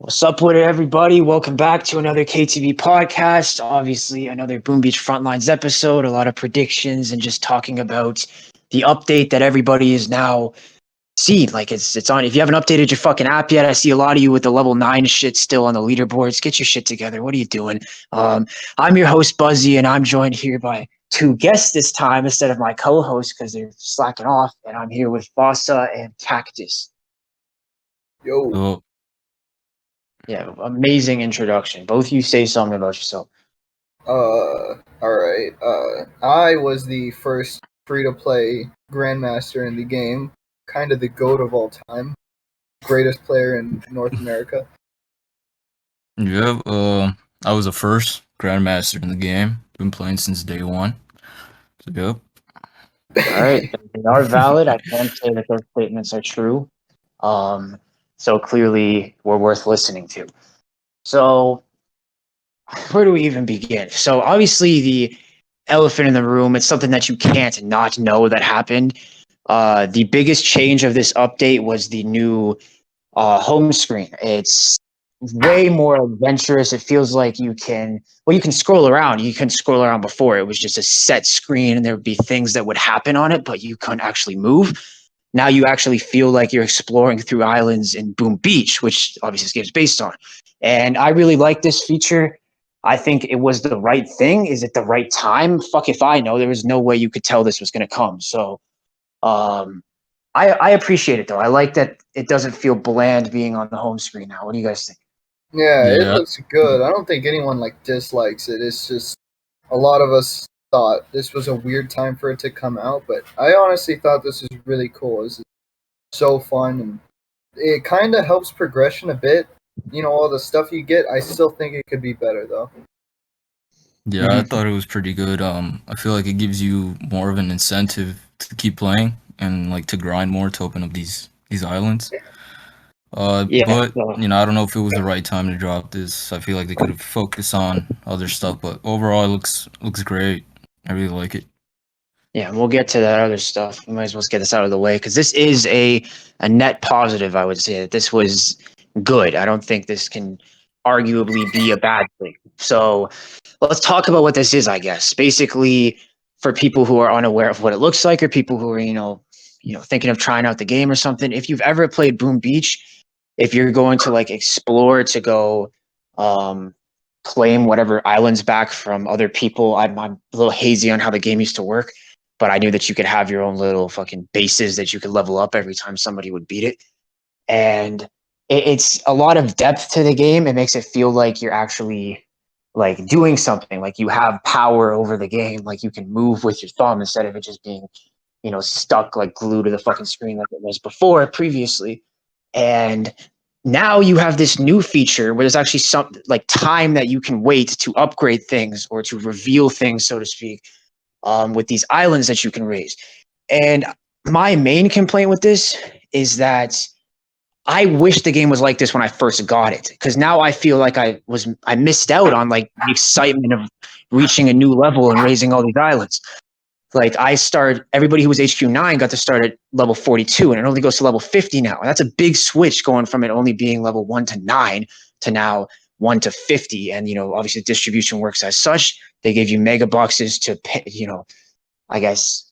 What's up with it, everybody? Welcome back to another KTB podcast. Obviously, another Boom Beach Frontlines episode. A lot of predictions and just talking about the update that everybody is now seeing. Like it's on. If you haven't updated your fucking app yet, I see a lot of you with the level 9 shit still on the leaderboards. Get your shit together. What are you doing? I'm your host Buzzy, and I'm joined here by two guests this time instead of my co-host because they're slacking off. And I'm here with Fossa and Cactus. Yo. Oh, Yeah, amazing introduction. Both of you say something about yourself. Alright. I was the first free-to-play Grandmaster in the game. Kind of the GOAT of all time. Greatest player in North America. yeah. I was the first Grandmaster in the game. Been playing since day one. So, yep. All right, they are valid. I can't say that those statements are true. So clearly, we're worth listening to. So, where do we even begin? So, obviously, the elephant in the room, it's something that you can't not know that happened. The biggest change of this update was the new home screen. It's way more adventurous. It feels like you can scroll around. You can scroll around before. It was just a set screen and there would be things that would happen on it, but you couldn't actually move. Now you actually feel like you're exploring through islands in Boom Beach, which obviously this game's based on. And I really like this feature. I think it was the right thing. Is it the right time? Fuck if I know. There was no way you could tell this was going to come. So I appreciate it, though. I like that it doesn't feel bland being on the home screen now. What do you guys think? Yeah, it Yeah. looks good. I don't think anyone dislikes it. It's just a lot of us thought this was a weird time for it to come out, but I honestly thought this was really cool. This is so fun, and it kind of helps progression a bit. All the stuff you get. I still think it could be better though. Yeah, I thought it was pretty good. I feel like it gives you more of an incentive to keep playing and to grind more to open up these islands. Yeah, But so- I don't know if it was the right time to drop this. I feel like they could have focused on other stuff, but overall, it looks great. I really like it. Yeah, we'll get to that other stuff. We might as well get this out of the way because this is a net positive. I would say that this was good. I don't think this can arguably be a bad thing. So let's talk about what this is. I guess basically for people who are unaware of what it looks like, or people who are thinking of trying out the game or something. If you've ever played Boom Beach, if you're going to explore to go claim whatever islands back from other people, I'm a little hazy on how the game used to work. But I knew that you could have your own little fucking bases that you could level up every time somebody would beat it. And it's a lot of depth to the game. It makes it feel like you're actually doing something, like you have power over the game, like you can move with your thumb instead of it just being, stuck glued to the fucking screen like it was before previously. And now you have this new feature where there's actually some time that you can wait to upgrade things or to reveal things, so to speak, with these islands that you can raise. And my main complaint with this is that I wish the game was like this when I first got it, because now I feel like I missed out on the excitement of reaching a new level and raising all these islands. Everybody who was HQ9 got to start at level 42, and it only goes to level 50 now. And that's a big switch going from it only being level 1 to 9 to now 1 to 50. And, obviously distribution works as such. They gave you mega boxes to, I guess,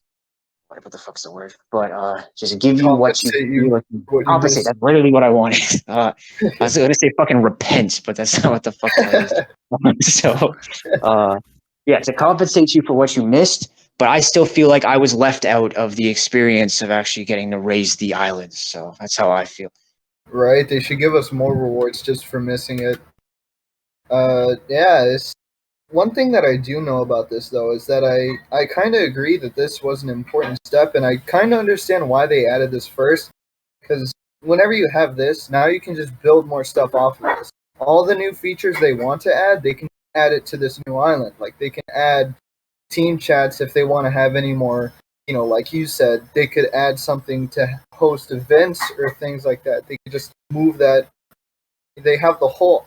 what the fuck's the word? But just give you what you compensate. That's literally what I wanted. I was going to say fucking repent, but that's not what the fuck that is. So, yeah, to compensate you for what you missed. But I still feel like I was left out of the experience of actually getting to raise the islands. So that's how I feel. Right? They should give us more rewards just for missing it. It's one thing that I do know about this though is that I kind of agree that this was an important step, and I kind of understand why they added this first. Because whenever you have this, now you can just build more stuff off of this. All the new features they want to add, they can add it to this new island. Like they can add team chats if they want to have any more. Like you said, they could add something to host events or things like that. They could just move that. They have the whole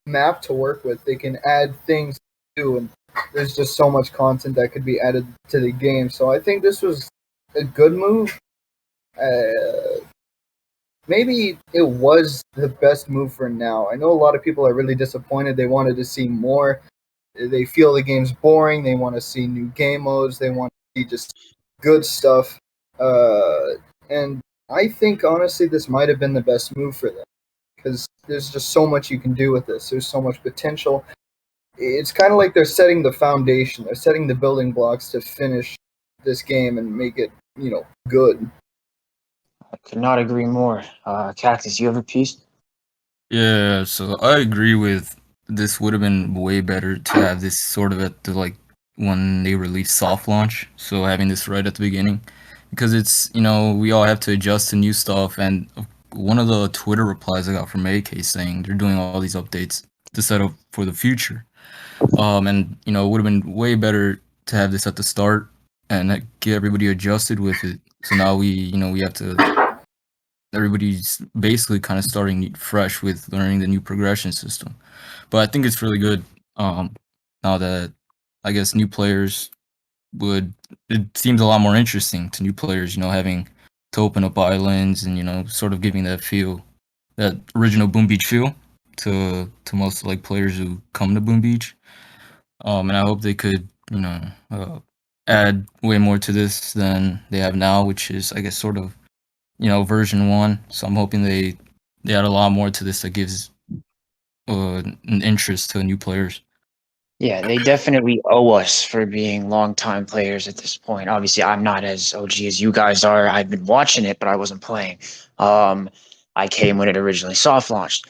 map to work with. They can add things to do, and there's just so much content that could be added to the game. So I think this was a good move. maybe it was the best move for now. I know a lot of people are really disappointed. They wanted to see more. They feel the game's boring. They want to see new game modes. They want to see just good stuff. And I think, honestly, this might have been the best move for them because there's just so much you can do with this. There's so much potential. It's kind of like they're setting the foundation. They're setting the building blocks to finish this game and make it, good. I could not agree more. Cactus, you have a piece? Yeah, so I agree with this would have been way better to have this sort of at the like when they release soft launch. So having this right at the beginning, because it's we all have to adjust to new stuff. And one of the Twitter replies I got from AK saying they're doing all these updates to set up for the future. And it would have been way better to have this at the start and get everybody adjusted with it. So now we have to. Everybody's basically kind of starting fresh with learning the new progression system. But I think it's really good now that I guess new players it seems a lot more interesting to new players, having to open up islands and sort of giving that feel, that original Boom Beach feel to most like players who come to Boom Beach. And I hope they could add way more to this than they have now, which is I guess sort of version 1. So I'm hoping they add a lot more to this that gives an interest to new players. Yeah, they definitely owe us for being longtime players at this point. Obviously, I'm not as OG as you guys are. I've been watching it, but I wasn't playing. I came when it originally soft launched,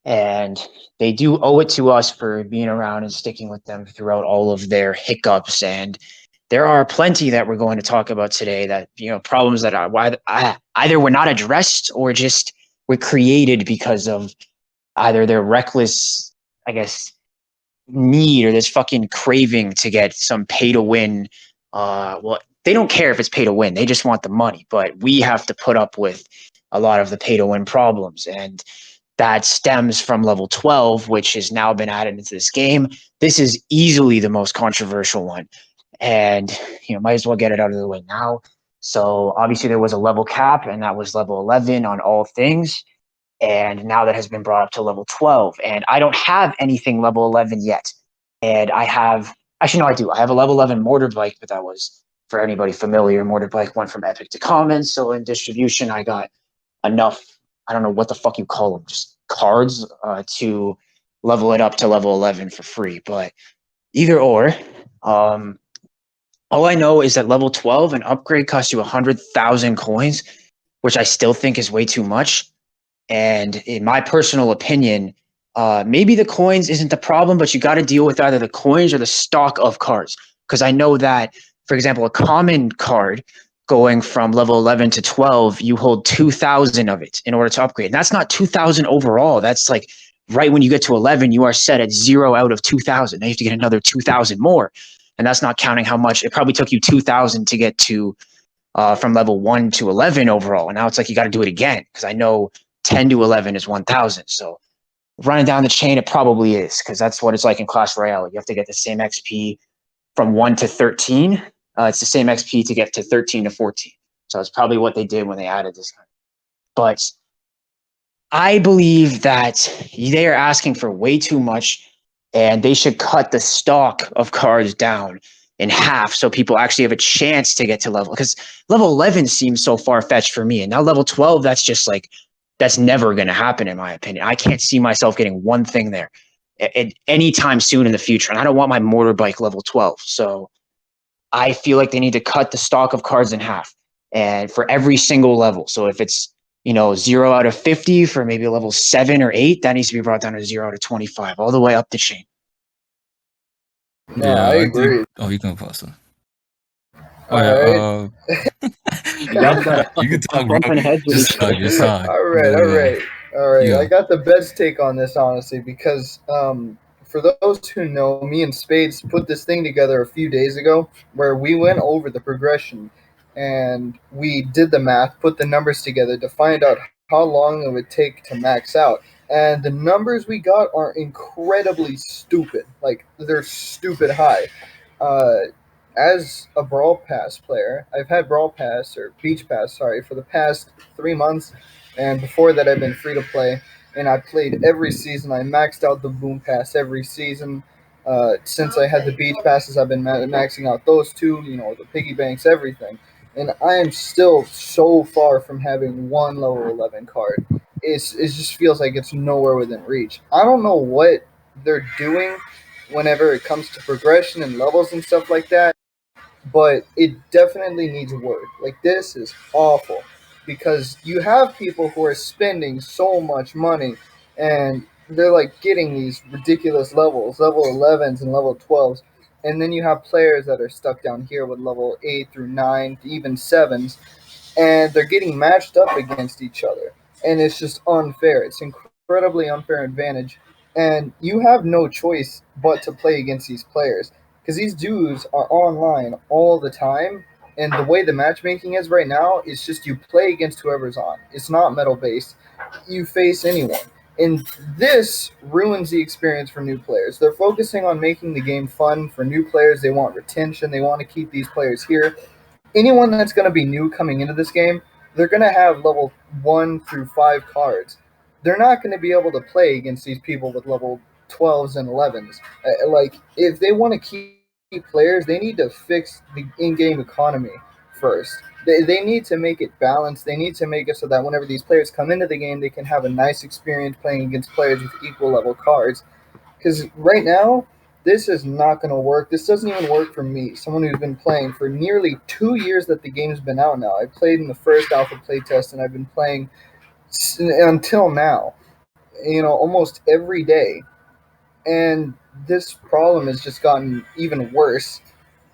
and they do owe it to us for being around and sticking with them throughout all of their hiccups. And there are plenty that we're going to talk about today that problems that are either were not addressed or just were created because of either their reckless, I guess, need or this fucking craving to get some pay to win. Well, they don't care if it's pay to win. They just want the money. But we have to put up with a lot of the pay to win problems. And that stems from level 12, which has now been added into this game. This is easily the most controversial one. And, might as well get it out of the way now. So obviously there was a level cap, and that was level 11 on all things. And now that has been brought up to level 12. And I don't have anything level 11 yet. And I have, actually, no, I do. I have a level 11 mortar bike, but that was, for anybody familiar, mortar bike went from epic to common. So in distribution, I got enough, I don't know what the fuck you call them, just cards to level it up to level 11 for free. But either or, all I know is that level 12, an upgrade costs you 100,000 coins, which I still think is way too much. And in my personal opinion, maybe the coins isn't the problem, but you got to deal with either the coins or the stock of cards. Because I know that, for example, a common card going from level 11 to 12, you hold 2,000 of it in order to upgrade. And that's not 2,000 overall. That's like right when you get to 11, you are set at 0 out of 2,000. Now you have to get another 2,000 more. And that's not counting how much it probably took you 2,000 to get to from level 1 to 11 overall. And now it's like you got to do it again because I know 10 to 11 is 1,000. So running down the chain, it probably is because that's what it's like in Clash Royale. You have to get the same XP from 1 to 13. It's the same XP to get to 13 to 14. So it's probably what they did when they added this. But I believe that they are asking for way too much, and they should cut the stock of cards down in half so people actually have a chance to get to level. Because level 11 seems so far fetched for me, and now level 12, that's just like that's never going to happen in my opinion. I can't see myself getting one thing there at any time soon in the future, and I don't want my mortar bike level 12. So I feel like they need to cut the stock of cards in half, and for every single level. So if it's 0 out of 50 for maybe a level 7 or 8, that needs to be brought down to 0 out of 25, all the way up the chain. No, I agree. You can pass it. All You can talk, bro. Just talk. All right. Yeah. I got the best take on this, honestly, because for those who know, me and Spades put this thing together a few days ago where we went over the progression and we did the math, put the numbers together to find out how long it would take to max out. And the numbers we got are incredibly stupid. Like, they're stupid high. As a Brawl Pass player, I've had Brawl Pass, or Beach Pass, sorry, for the past 3 months. and before that, I've been free to play. And I played every season. I maxed out the Boom Pass every season. Since I had the Beach Passes, I've been maxing out those two. The piggy banks, everything. And I am still so far from having one level 11 card. It just feels like it's nowhere within reach. I don't know what they're doing whenever it comes to progression and levels and stuff like that, but it definitely needs work. Like, this is awful because you have people who are spending so much money and they're like getting these ridiculous levels, level 11s and level 12s. And then you have players that are stuck down here with level 8 through 9, even 7s, and they're getting matched up against each other. And it's just unfair. It's incredibly unfair advantage. And you have no choice but to play against these players because these dudes are online all the time. And the way the matchmaking is right now is just you play against whoever's on. It's not metal based. You face anyone. And this ruins the experience for new players. They're focusing on making the game fun for new players. They want retention. They want to keep these players here. Anyone that's going to be new coming into this game, they're going to have level 1 through 5 cards. They're not going to be able to play against these people with level 12s and 11s. Like, if they want to keep players, they need to fix the in-game economy first. They need to make it balanced. They need to make it so that whenever these players come into the game, they can have a nice experience playing against players with equal level cards. Because right now, this is not going to work. This doesn't even work for me, someone who's been playing for nearly 2 years that the game's been out now. I played in the first alpha playtest, and I've been playing until now, almost every day. And this problem has just gotten even worse.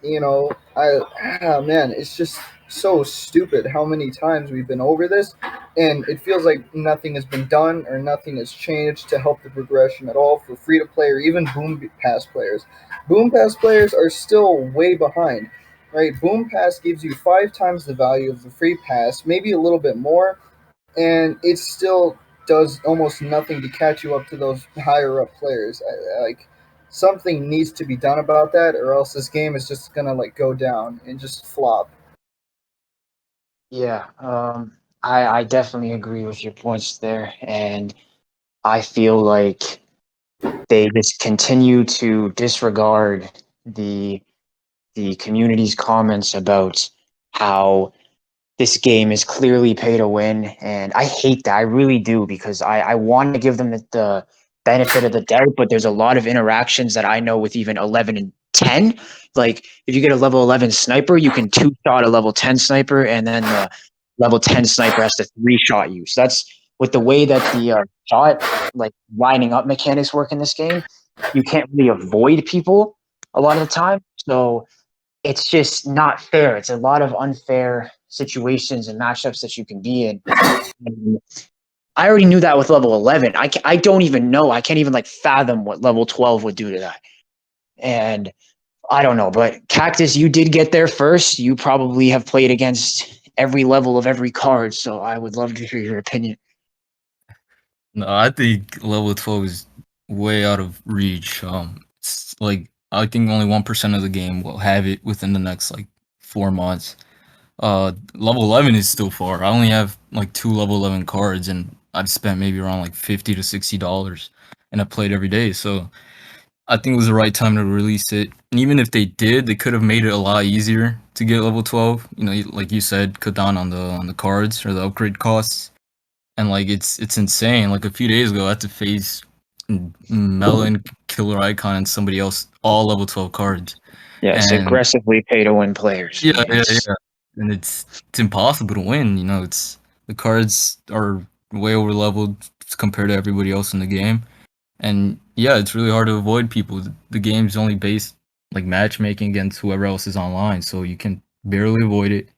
Man, it's just so stupid how many times we've been over this, and it feels like nothing has been done or nothing has changed to help the progression at all for free to play or even Boom Pass players. Boom Pass players are still way behind, right? Boom Pass gives you 5 times the value of the free pass, maybe a little bit more, and it still does almost nothing to catch you up to those higher up players. Like, something needs to be done about that, or else this game is just gonna like go down and just flop. Yeah, I definitely agree with your points there, and I feel like they just continue to disregard the the community's comments about how this game is clearly pay to win, and I hate that. I really do because I want to give them the benefit of the doubt, but there's a lot of interactions that I know with even 11 and 10. Like, if you get a level 11 sniper, you can two shot a level 10 sniper, and then the level 10 sniper has to three shot you. So that's with the way that the shot like lining up mechanics work in this game. You can't really avoid people a lot of the time. So it's just not fair. It's a lot of unfair situations and matchups that you can be in. And I already knew that with level 11. I don't even know. I can't even like fathom what level 12 would do to that. And I don't know, but Cactus, you did get there first. You probably have played against every level of every card, so I would love to hear your opinion. No, I think level 12 is way out of reach. It's like I think only 1% of the game will have it within the next like 4 months. Level 11 is still far. I only have like 2 level 11 cards, and I've spent maybe around like $50 to $60, and I played every day. So I think it was the right time to release it. And even if they did, they could have made it a lot easier to get level 12. Like you said, cut down on the cards or the upgrade costs. And like it's insane. Like a few days ago, I had to face Melon, Killer Icon, and somebody else, all level 12 cards. Yes, And aggressively pay to win players. yeah, yeah, yeah. And it's impossible to win. It's the cards are way over leveled compared to everybody else in the game. And yeah, it's really hard to avoid people. The game's only based like matchmaking against whoever else is online, so you can barely avoid it.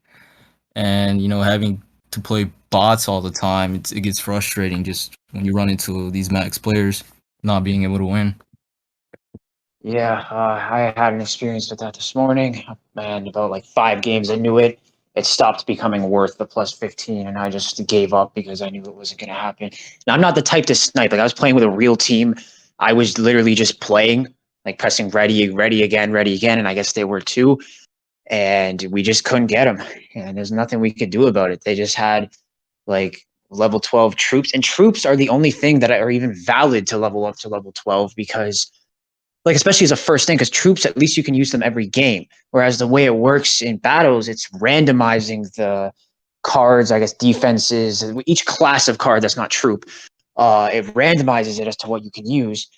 And having to play bots all the time, it gets frustrating just when you run into these max players not being able to win. Yeah, I had an experience with that this morning, and about like 5 games into it, it stopped becoming worth the plus 15, and I just gave up because I knew it wasn't going to happen. Now, I'm not the type to snipe. Like, I was playing with a real team. I was literally just playing, like pressing ready, ready again, and I guess they were too. And we just couldn't get them, and there's nothing we could do about it. They just had like level 12 troops, and troops are the only thing that are even valid to level up to level 12 because, like, especially as a first thing, because troops, at least you can use them every game. Whereas the way it works in battles, it's randomizing the cards, I guess, defenses, each class of card that's not troop. It randomizes it as to what you can use.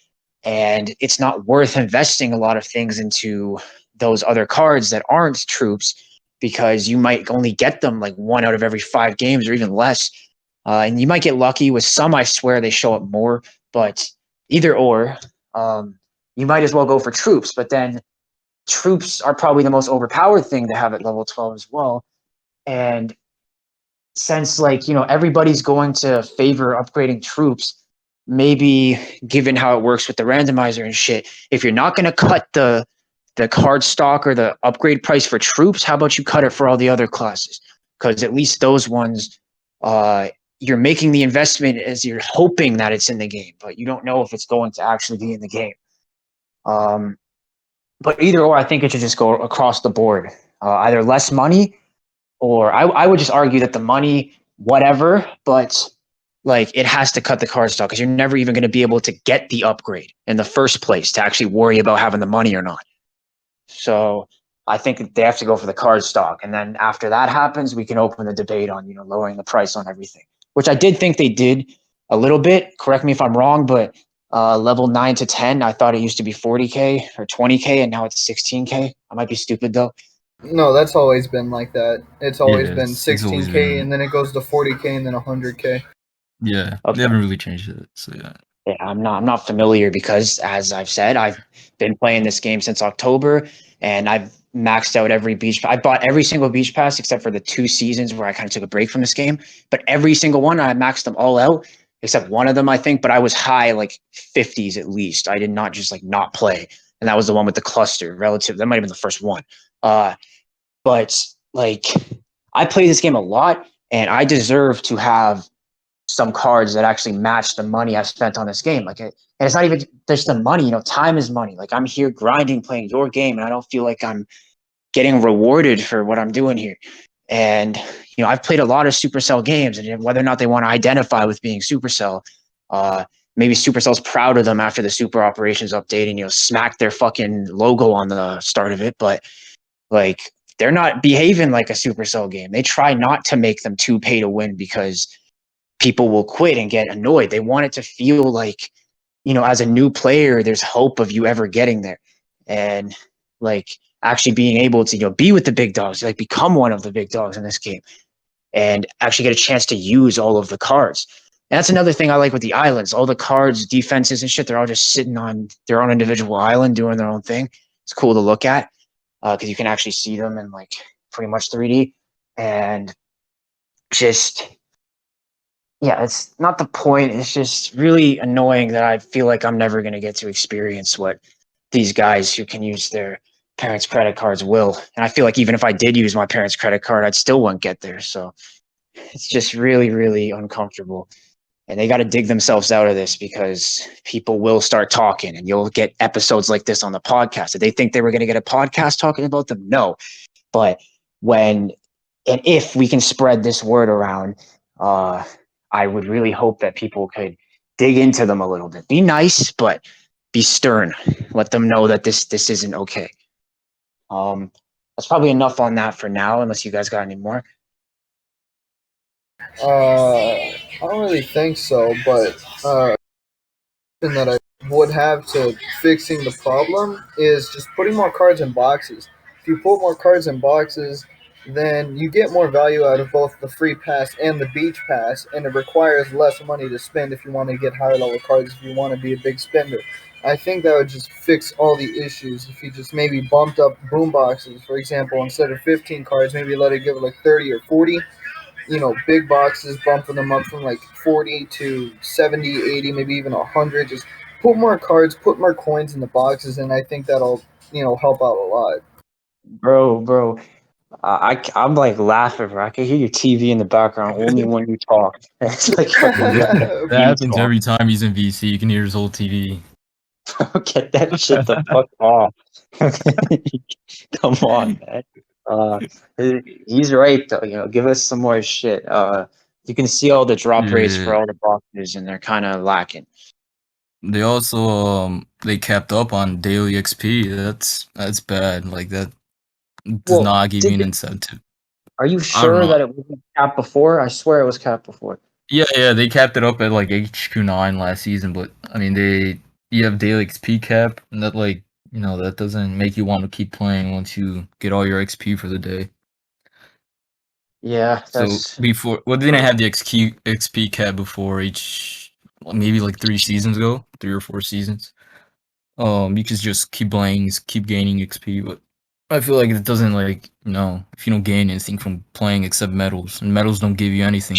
And it's not worth investing a lot of things into those other cards that aren't troops because you might only get them like 1 out of every 5 games or even less. And you might get lucky with some. I swear they show up more, but either or, you might as well go for troops. But then troops are probably the most overpowered thing to have at level 12 as well. And since, like, everybody's going to favor upgrading troops, maybe given how it works with the randomizer and shit, if you're not going to cut the card stock or the upgrade price for troops, how about you cut it for all the other classes? Because at least those ones, you're making the investment as you're hoping that it's in the game, but you don't know if it's going to actually be in the game. But either or, I think it should just go across the board. Either less money, or I would just argue that the money, whatever, but like it has to cut the card stock because you're never even going to be able to get the upgrade in the first place to actually worry about having the money or not. So I think they have to go for the card stock. And then after that happens, we can open the debate on, lowering the price on everything, which I did think they did a little bit. Correct me if I'm wrong, but level 9 to 10, I thought it used to be 40K or 20K, and now it's 16K. I might be stupid though. No, that's always been like that. It's always been it's always 16K, been- and then it goes to 40K, and then 100K. Yeah, Okay. they haven't really changed it. So yeah. Yeah, I'm not familiar because, as I've said, I've been playing this game since October, and I've maxed out every beach. I bought every single beach pass except for the 2 seasons where I kind of took a break from this game. But every single one, I maxed them all out except one of them, I think. But I was high like 50s at least. I did not just like not play, and that was the one with the cluster relative. That might have been the first one. But like, I play this game a lot, and I deserve to have some cards that actually match the money I've spent on this game. And it's not even just the money, time is money. Like, I'm here grinding, playing your game, and I don't feel like I'm getting rewarded for what I'm doing here. And, I've played a lot of Supercell games, and whether or not they want to identify with being Supercell, maybe Supercell's proud of them after the Super Operations update and, smack their fucking logo on the start of it. But like, they're not behaving like a Supercell game. They try not to make them too pay to win because people will quit and get annoyed. They want it to feel like, as a new player, there's hope of you ever getting there. And like actually being able to, be with the big dogs, like become one of the big dogs in this game and actually get a chance to use all of the cards. And that's another thing I like with the islands. All the cards, defenses and shit, they're all just sitting on their own individual island doing their own thing. It's cool to look at because you can actually see them in like pretty much 3D. And just, yeah, it's not the point. It's just really annoying that I feel like I'm never going to get to experience what these guys who can use their parents' credit cards will. And I feel like even if I did use my parents' credit card, I'd still won't get there. So it's just really, really uncomfortable. And they got to dig themselves out of this because people will start talking and you'll get episodes like this on the podcast. Did they think they were going to get a podcast talking about them? No. But when and if we can spread this word around, I would really hope that people could dig into them a little bit. Be nice, but be stern. Let them know that this isn't okay. That's probably enough on that for now, unless you guys got any more. I don't really think so, but something that I would have to fixing the problem is just putting more cards in boxes. If you put more cards in boxes, then you get more value out of both the free pass and the beach pass, and it requires less money to spend if you want to get higher level cards, if you want to be a big spender. I think that would just fix all the issues if you just maybe bumped up boom boxes, for example, instead of 15 cards, maybe let it give it like 30 or 40. Big boxes, bumping them up from like 40 to 70, 80, maybe even 100. Just put more cards, put more coins in the boxes, and I think that'll, help out a lot. Bro, I'm like laughing, bro. I can hear your TV in the background only when you talk. It's like That happens every time he's in VC. You can hear his whole TV. get that shit the fuck off. Come on, man. He's right though. Give us some more shit. You can see all the drop rates for Yeah. all the boxes, and they're kind of lacking. They also they capped up on daily XP. That's bad. Like that does Well, not give you an incentive. are you I don't sure know. that it wasn't capped before? I swear it was capped before. Yeah, they capped it up at like HQ9 last season, but I mean you have daily XP cap, and that like that doesn't make you want to keep playing once you get all your XP for the day. Yeah, So that's before, well, they didn't have the XP cap before maybe like 3 seasons ago, 3 or 4 seasons. You could just keep playing, keep gaining XP, but I feel like it doesn't if you don't gain anything from playing except medals, and medals don't give you anything,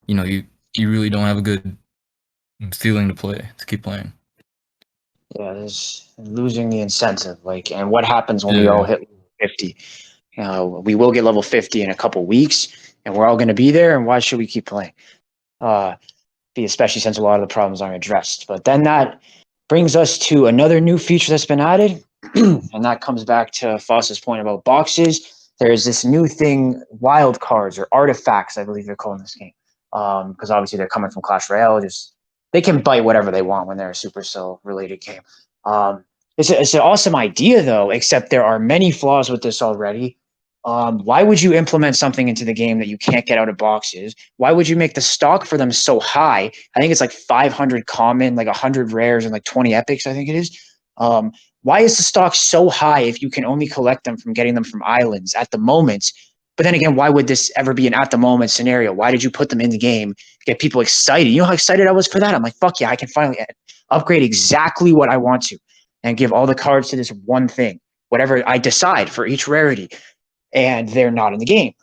you really don't have a good feeling to keep playing. yeah, there's losing the incentive. Like, and what happens when we all Yeah. hit 50? We will get level 50 in a couple weeks, and we're all going to be there. And why should we keep playing? Especially since a lot of the problems aren't addressed. But then that brings us to another new feature that's been added, and that comes back to Foss's point about boxes. There's this new thing, wild cards or artifacts, I believe they're calling this game, because obviously they're coming from Clash Royale. They can bite whatever they want when they're a Supercell related game. It's an awesome idea though, except there are many flaws with this already. Why would you implement something into the game that you can't get out of boxes? Why would you make the stock for them so high? I think it's like 500 common, like 100 rares, and like 20 epics, I think it is. Why is the stock so high if you can only collect them from getting them from islands at the moment? But then again, why would this ever be an at the moment scenario? Why did you put them in the game to get people excited? You know how excited I was for that? I'm like, fuck yeah, I can finally upgrade exactly what I want to and give all the cards to this one thing, whatever I decide for each rarity. And they're not in the game.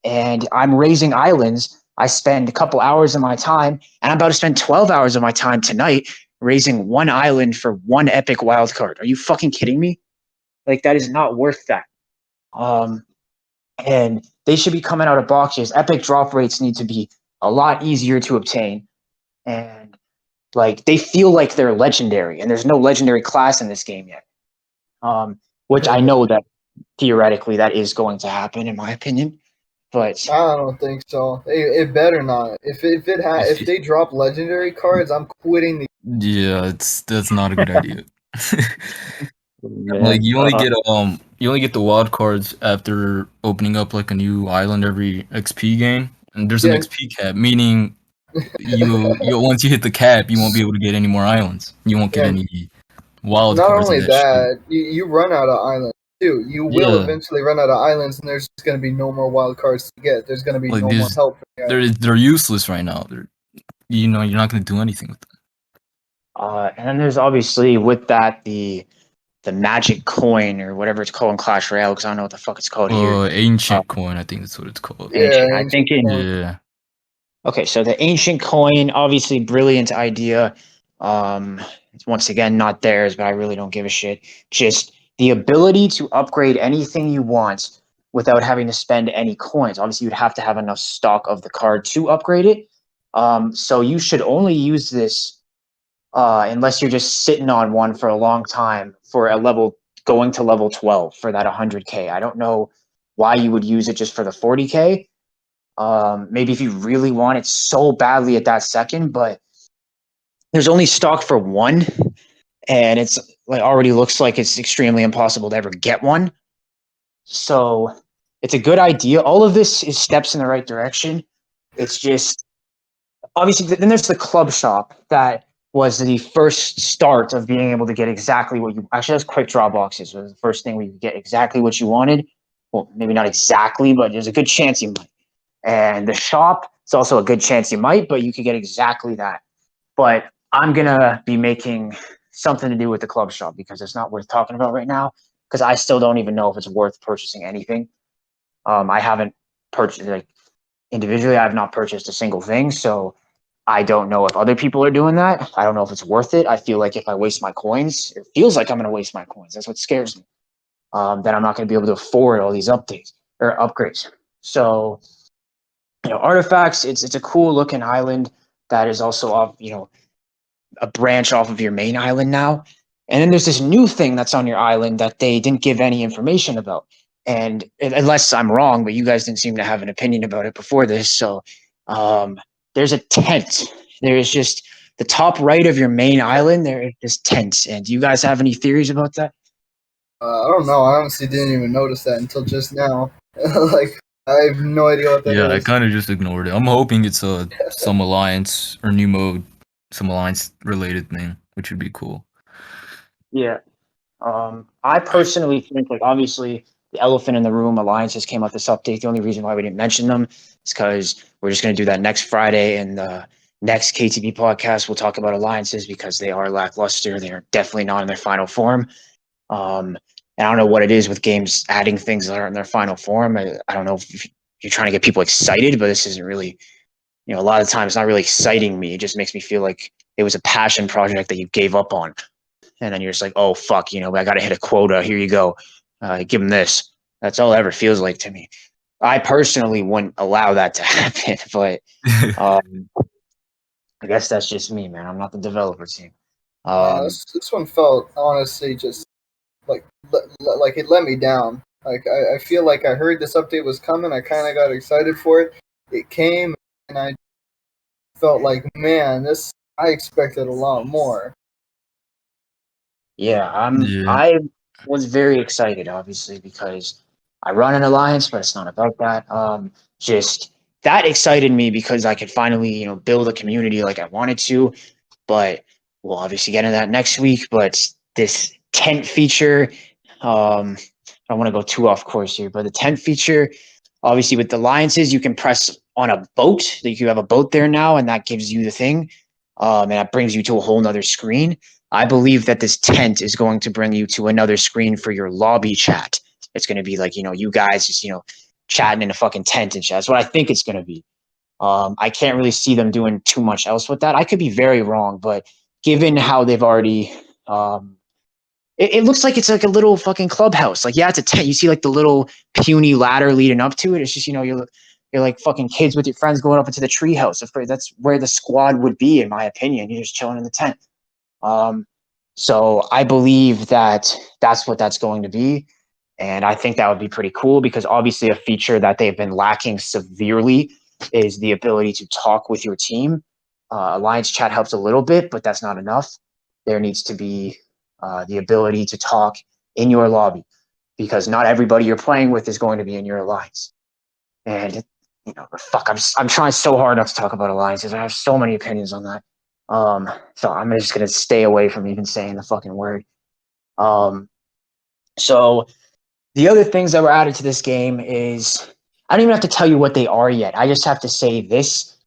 And I'm raising islands. I spend a couple hours of my time, and I'm about to spend 12 hours of my time tonight raising one island for one epic wild card. Are you fucking kidding me? Like, that is not worth that. And they should be coming out of boxes. Epic drop rates need to be a lot easier to obtain. And like, they feel like they're legendary, and there's no legendary class in this game yet. Which I know that theoretically that is going to happen, in my opinion. But I don't think so. It better not. If they drop legendary cards, I'm quitting the. Yeah, that's not a good idea. yeah, Like you only get the wild cards after opening up like a new island every XP game, and there's an Yeah. XP cap, meaning you once you hit the cap, you won't be able to get any more islands. You won't get Yeah. any wild Not cards of only that shit. that, you run out of islands too. You will Yeah. eventually run out of islands, and there's going to be no more wild cards to get. There's going to be Like no more help. they're useless right now. You're not gonna do anything with them. And then there's obviously with that the magic coin or whatever it's called in Clash Royale, because I don't know what the fuck it's called here. Ancient coin, I think that's what it's called. Ancient. I Ancient think in coin. Yeah. Okay, so the ancient coin, obviously brilliant idea. It's once again not theirs, but I really don't give a shit. Just the ability to upgrade anything you want without having to spend any coins. Obviously, you'd have to have enough stock of the card to upgrade it. So you should only use this unless you're just sitting on one for a long time for a level going to level 12 for that 100K. I don't know why you would use it just for the 40K. Maybe if you really want it so badly at that second, but there's only stock for one, and it's like already looks like it's extremely impossible to ever get one. So it's a good idea. All of this is steps in the right direction. It's just obviously then there's the club shop that was the first start of being able to get exactly what you actually that's quick draw boxes was the first thing where you could get exactly what you wanted. Well, maybe not exactly, but there's a good chance you might. And the shop, it's also a good chance you might, but you could get exactly that. But I'm gonna be making something to do with the club shop because it's not worth talking about right now. Because I still don't even know if it's worth purchasing anything. I haven't purchased like individually. I have not purchased a single thing, so I don't know if other people are doing that. I don't know if it's worth it. I feel like if I waste my coins, it feels like I'm going to waste my coins. That's what scares me. That I'm not going to be able to afford all these updates or upgrades. So, artifacts. It's a cool looking island that is also off. A branch off of your main island now. And then there's this new thing that's on your island that they didn't give any information about. And unless I'm wrong, but you guys didn't seem to have an opinion about it before this. So There's a tent. There's just the top right of your main island. There is just tents. And do you guys have any theories about that? I don't know. I honestly didn't even notice that until just now. Like, I have no idea what that Yeah, I is. kind of just ignored it. I'm hoping it's some alliance or new mode, some alliance related thing, which would be cool. Yeah. I personally think, like, obviously, the elephant in the room alliances came out this update. The only reason why we didn't mention them is because we're just going to do that next Friday, and the next KTB podcast we'll talk about alliances because they are lackluster. They are definitely not in their final form. And I don't know what it is with games adding things that are in their final form. I don't know if you're trying to get people excited, but this isn't really, a lot of times it's not really exciting me. It just makes me feel like it was a passion project that you gave up on. And then you're just like, oh, fuck, I got to hit a quota. Here you go. Give them this. That's all it ever feels like to me. I personally wouldn't allow that to happen, but I guess that's just me, man. I'm not the developer team. This one felt honestly just like like it let me down. Like I feel like I heard this update was coming. I kind of got excited for it. It came, and I felt like, man, I expected a lot more. Yeah, Yeah. I was very excited, obviously, because I run an alliance, but it's not about that. Just that excited me because I could finally, build a community like I wanted to. But we'll obviously get into that next week. But this tent feature, I don't want to go too off course here, but the tent feature, obviously with the alliances, you can press on a boat. Like you have a boat there now, and that gives you the thing. And that brings you to a whole nother screen. I believe that this tent is going to bring you to another screen for your lobby chat. It's going to be like, you guys just, chatting in a fucking tent and shit. That's what I think it's going to be. I can't really see them doing too much else with that. I could be very wrong, but given how they've already, it looks like it's like a little fucking clubhouse. Like, yeah, it's a tent. You see like the little puny ladder leading up to it. It's just, you're like fucking kids with your friends going up into the treehouse. That's where the squad would be, in my opinion. You're just chilling in the tent. So I believe that that's what that's going to be. And I think that would be pretty cool because obviously a feature that they've been lacking severely is the ability to talk with your team. Alliance chat helps a little bit, but that's not enough. There needs to be the ability to talk in your lobby because not everybody you're playing with is going to be in your alliance. And fuck, I'm trying so hard not to talk about alliances. I have so many opinions on that. So I'm just gonna stay away from even saying the fucking word. So the other things that were added to this game is I don't even have to tell you what they are yet. I just have to say this: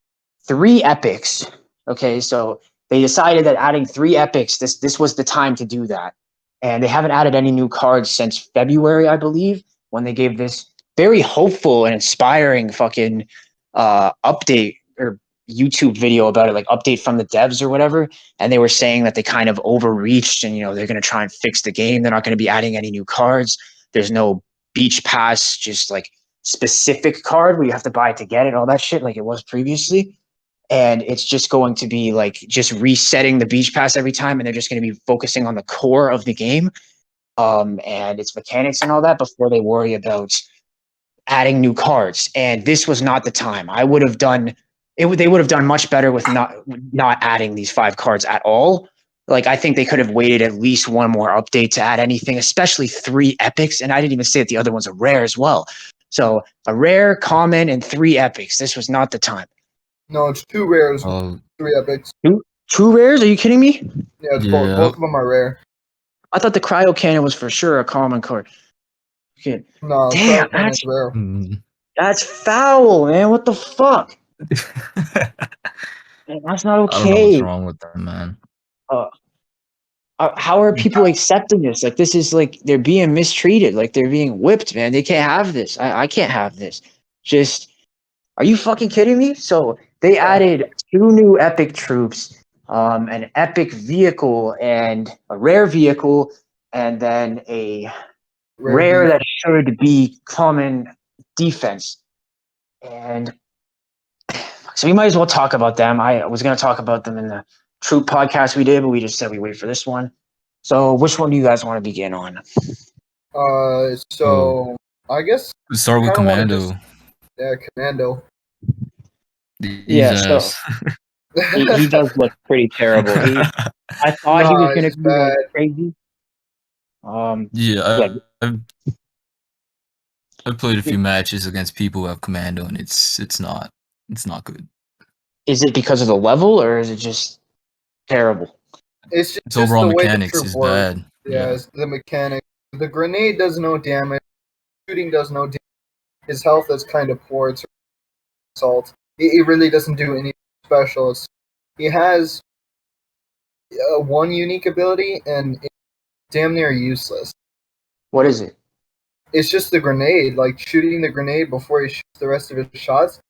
3 epics. Okay, so they decided that adding 3 epics, this was the time to do that, and they haven't added any new cards since February, I believe, when they gave this very hopeful and inspiring fucking update or YouTube video about it, like update from the devs or whatever. And they were saying that they kind of overreached and, they're going to try and fix the game. They're not going to be adding any new cards. There's no beach pass, just like specific card where you have to buy it to get it, all that shit like it was previously. And it's just going to be like just resetting the beach pass every time. And they're just going to be focusing on the core of the game and its mechanics and all that before they worry about adding new cards. And this was not the time. I would have done it. They would have done much better with not adding these 5 cards at all. Like I think they could have waited at least one more update to add anything, especially 3 epics. And I didn't even say that the other one's a rare as well. So a rare, common, and 3 epics. This was not the time. No, it's 2 rares, 3 epics. Two rares? Are you kidding me? Yeah, it's both of them are rare. I thought the cryo cannon was for sure a common card. Okay. No, damn, that's rare. That's foul, man. What the fuck? Man, that's not okay. I don't know what's wrong with that, man. How are people accepting this? Like, this is like they're being mistreated. Like, they're being whipped, man. They can't have this. I can't have this. Just, are you fucking kidding me? So they added 2 new epic troops, an epic vehicle and a rare vehicle, and then a rare that should be common defense. And so we might as well talk about them. I was going to talk about them in the troop podcast we did, but we just said we wait for this one. So which one do you guys want to begin on? So I guess start with Commando. Yeah, Commando. He's Yeah, so ass. he does look pretty terrible. I thought he was Nah, gonna he's be like bad. crazy. Yeah, Yeah, I've played a few matches against people who have commando, and it's not good. is it because of the level or is it just terrible? It's Its just overall the way the mechanics troop is works. bad. Yeah, Yeah, it's the mechanic. The grenade does no damage. Shooting does no damage. His health is kind of poor. It's assault. It really doesn't do anything special. He has one unique ability, and it's damn near useless. What is it? It's just the grenade, like shooting the grenade before he shoots the rest of his shots.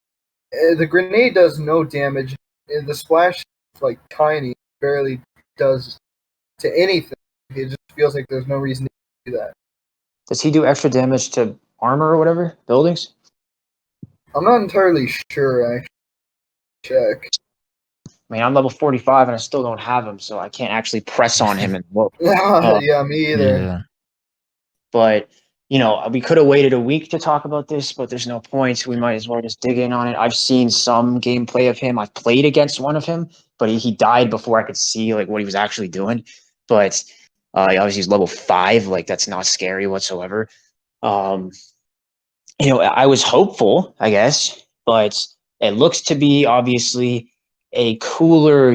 The grenade does no damage. The splash is like tiny, barely does to anything. It just feels like there's no reason to do that. Does he do extra damage to armor or whatever? Buildings? I'm not entirely sure. I check. I mean, I'm level 45 and I still don't have him, so I can't actually press on him and look. Uh, Yeah, me either. yeah, but we could have waited a week to talk about this, but there's no point. We might as well just dig in on it. I've seen some gameplay of him. I've played against one of him, but he died before I could see like what he was actually doing. But obviously he's level 5. Like that's not scary whatsoever. Um, I was hopeful, I guess, but it looks to be obviously a cooler,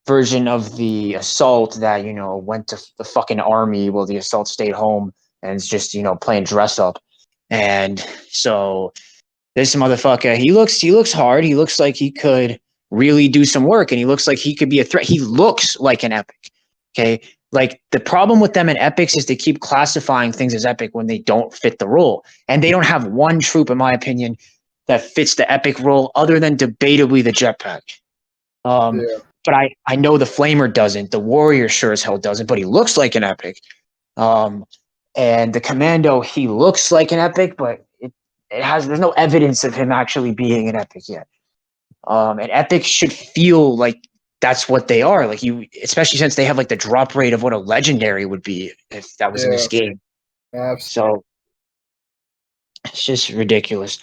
version of the assault that, went to the fucking army while the assault stayed home and it's just, playing dress up. And so this motherfucker, he looks hard. He looks like he could really do some work and he looks like he could be a threat. He looks like an epic. Okay. Like the problem with them in epics is they keep classifying things as epic when they don't fit the role. And they don't have one troop, in my opinion, that fits the epic role other than debatably the jetpack. Um, Yeah, but I know the flamer doesn't. The warrior sure as hell doesn't, but he looks like an epic. Um, and the commando, he looks like an epic, but there's no evidence of him actually being an epic yet. And epics should feel like that's what they are. Like especially since they have like the drop rate of what a legendary would be if that was in yeah, this game. absolutely. So it's just ridiculous.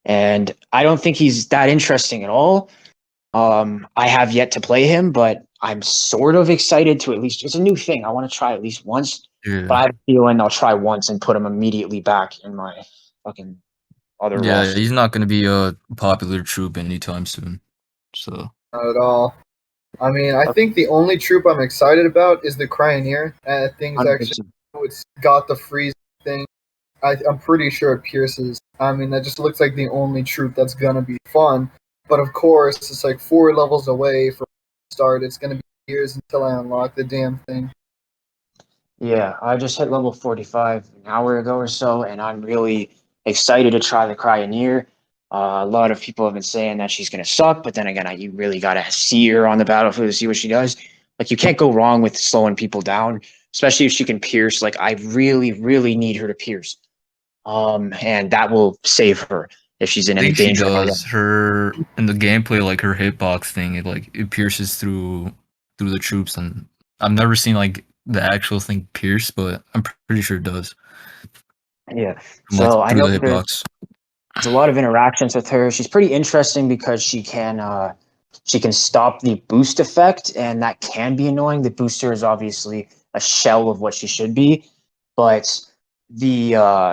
And I don't think he's that interesting at all. I have yet to play him, but I'm sort of excited to at least. It's a new thing. I want to try at least once, but yeah, I have a feeling I'll try once and put him immediately back in my fucking other yeah. roster. He's not gonna be a popular troop anytime soon. So Not at all. I mean, I think the only troop I'm excited about is the Cryoneer. Things actually, 100%. it's got the freeze thing. I'm pretty sure it pierces. I mean, that just looks like the only troop that's gonna be fun. But of course, it's like 4 levels away from start. It's gonna be years until I unlock the damn thing. Yeah, I just hit level 45 an hour ago or so, and I'm really excited to try the Cryoneer. A lot of people have been saying that she's going to suck, but then again, you really got to see her on the battlefield to see what she does. Like, you can't go wrong with slowing people down, especially if she can pierce. Like, I really, really need her to pierce. And that will save her if she's in I any think she danger. does. Her in the gameplay, like her hitbox thing, it pierces through the troops, and I've never seen like the actual thing pierce, but I'm pretty sure it does Yeah. from like So I through know the there's hitbox. a lot of interactions with her. She's pretty interesting because she can stop the boost effect, and that can be annoying. The booster is obviously a shell of what she should be, but the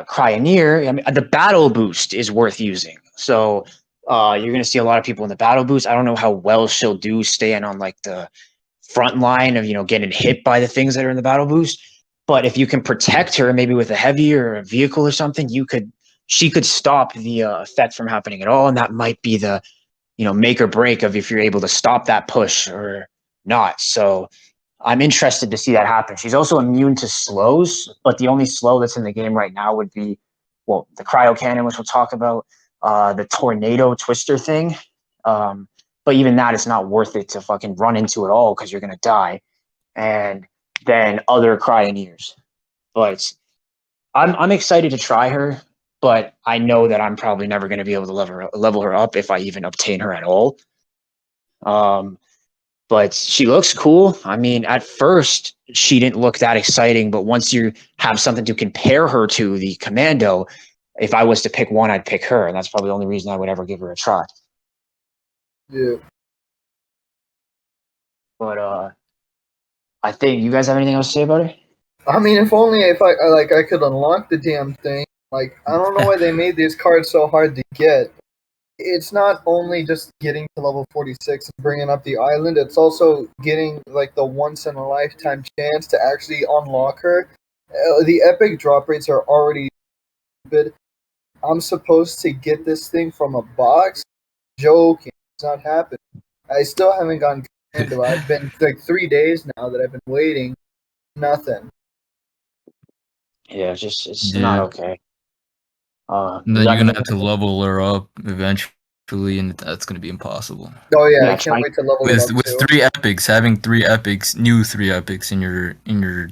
Cryoneer, I mean, the battle boost is worth using. So you're going to see a lot of people in the battle boost. I don't know how well she'll do staying on like the front line of getting hit by the things that are in the battle boost. But if you can protect her, maybe with a heavy or a vehicle or something, she could stop the effect from happening at all, and that might be the make or break of if you're able to stop that push or not. So I'm interested to see that happen. She's also immune to slows, but the only slow that's in the game right now would be, well, the cryo cannon, which we'll talk about, the tornado twister thing. But even that is not worth it to fucking run into at all because you're gonna die. And then other cryoneers. But I'm excited to try her, but I know that I'm probably never going to be able to level her up if I even obtain her at all. Um, but she looks cool. I mean, at first she didn't look that exciting, but once you have something to compare her to, the commando, if I was to pick one, I'd pick her, and that's probably the only reason I would ever give her a try. Yeah. But I think you guys have anything else to say about it? I mean, if only if I could unlock the damn thing. Like, I don't know why they made these cards so hard to get. It's not only just getting to level 46 and bringing up the island, it's also getting like the once in a lifetime chance to actually unlock her. The epic drop rates are already stupid. I'm supposed to get this thing from a box? Joking. It's not happening. I still haven't gotten commando. I've been like 3 days now that I've been waiting. Nothing. Yeah, it's not Yeah. okay. And You then got you're gonna anything? have to level her up eventually, and that's gonna be impossible. Oh yeah, I Yeah, can't try. wait to level it With up with too. three epics, having new three epics in your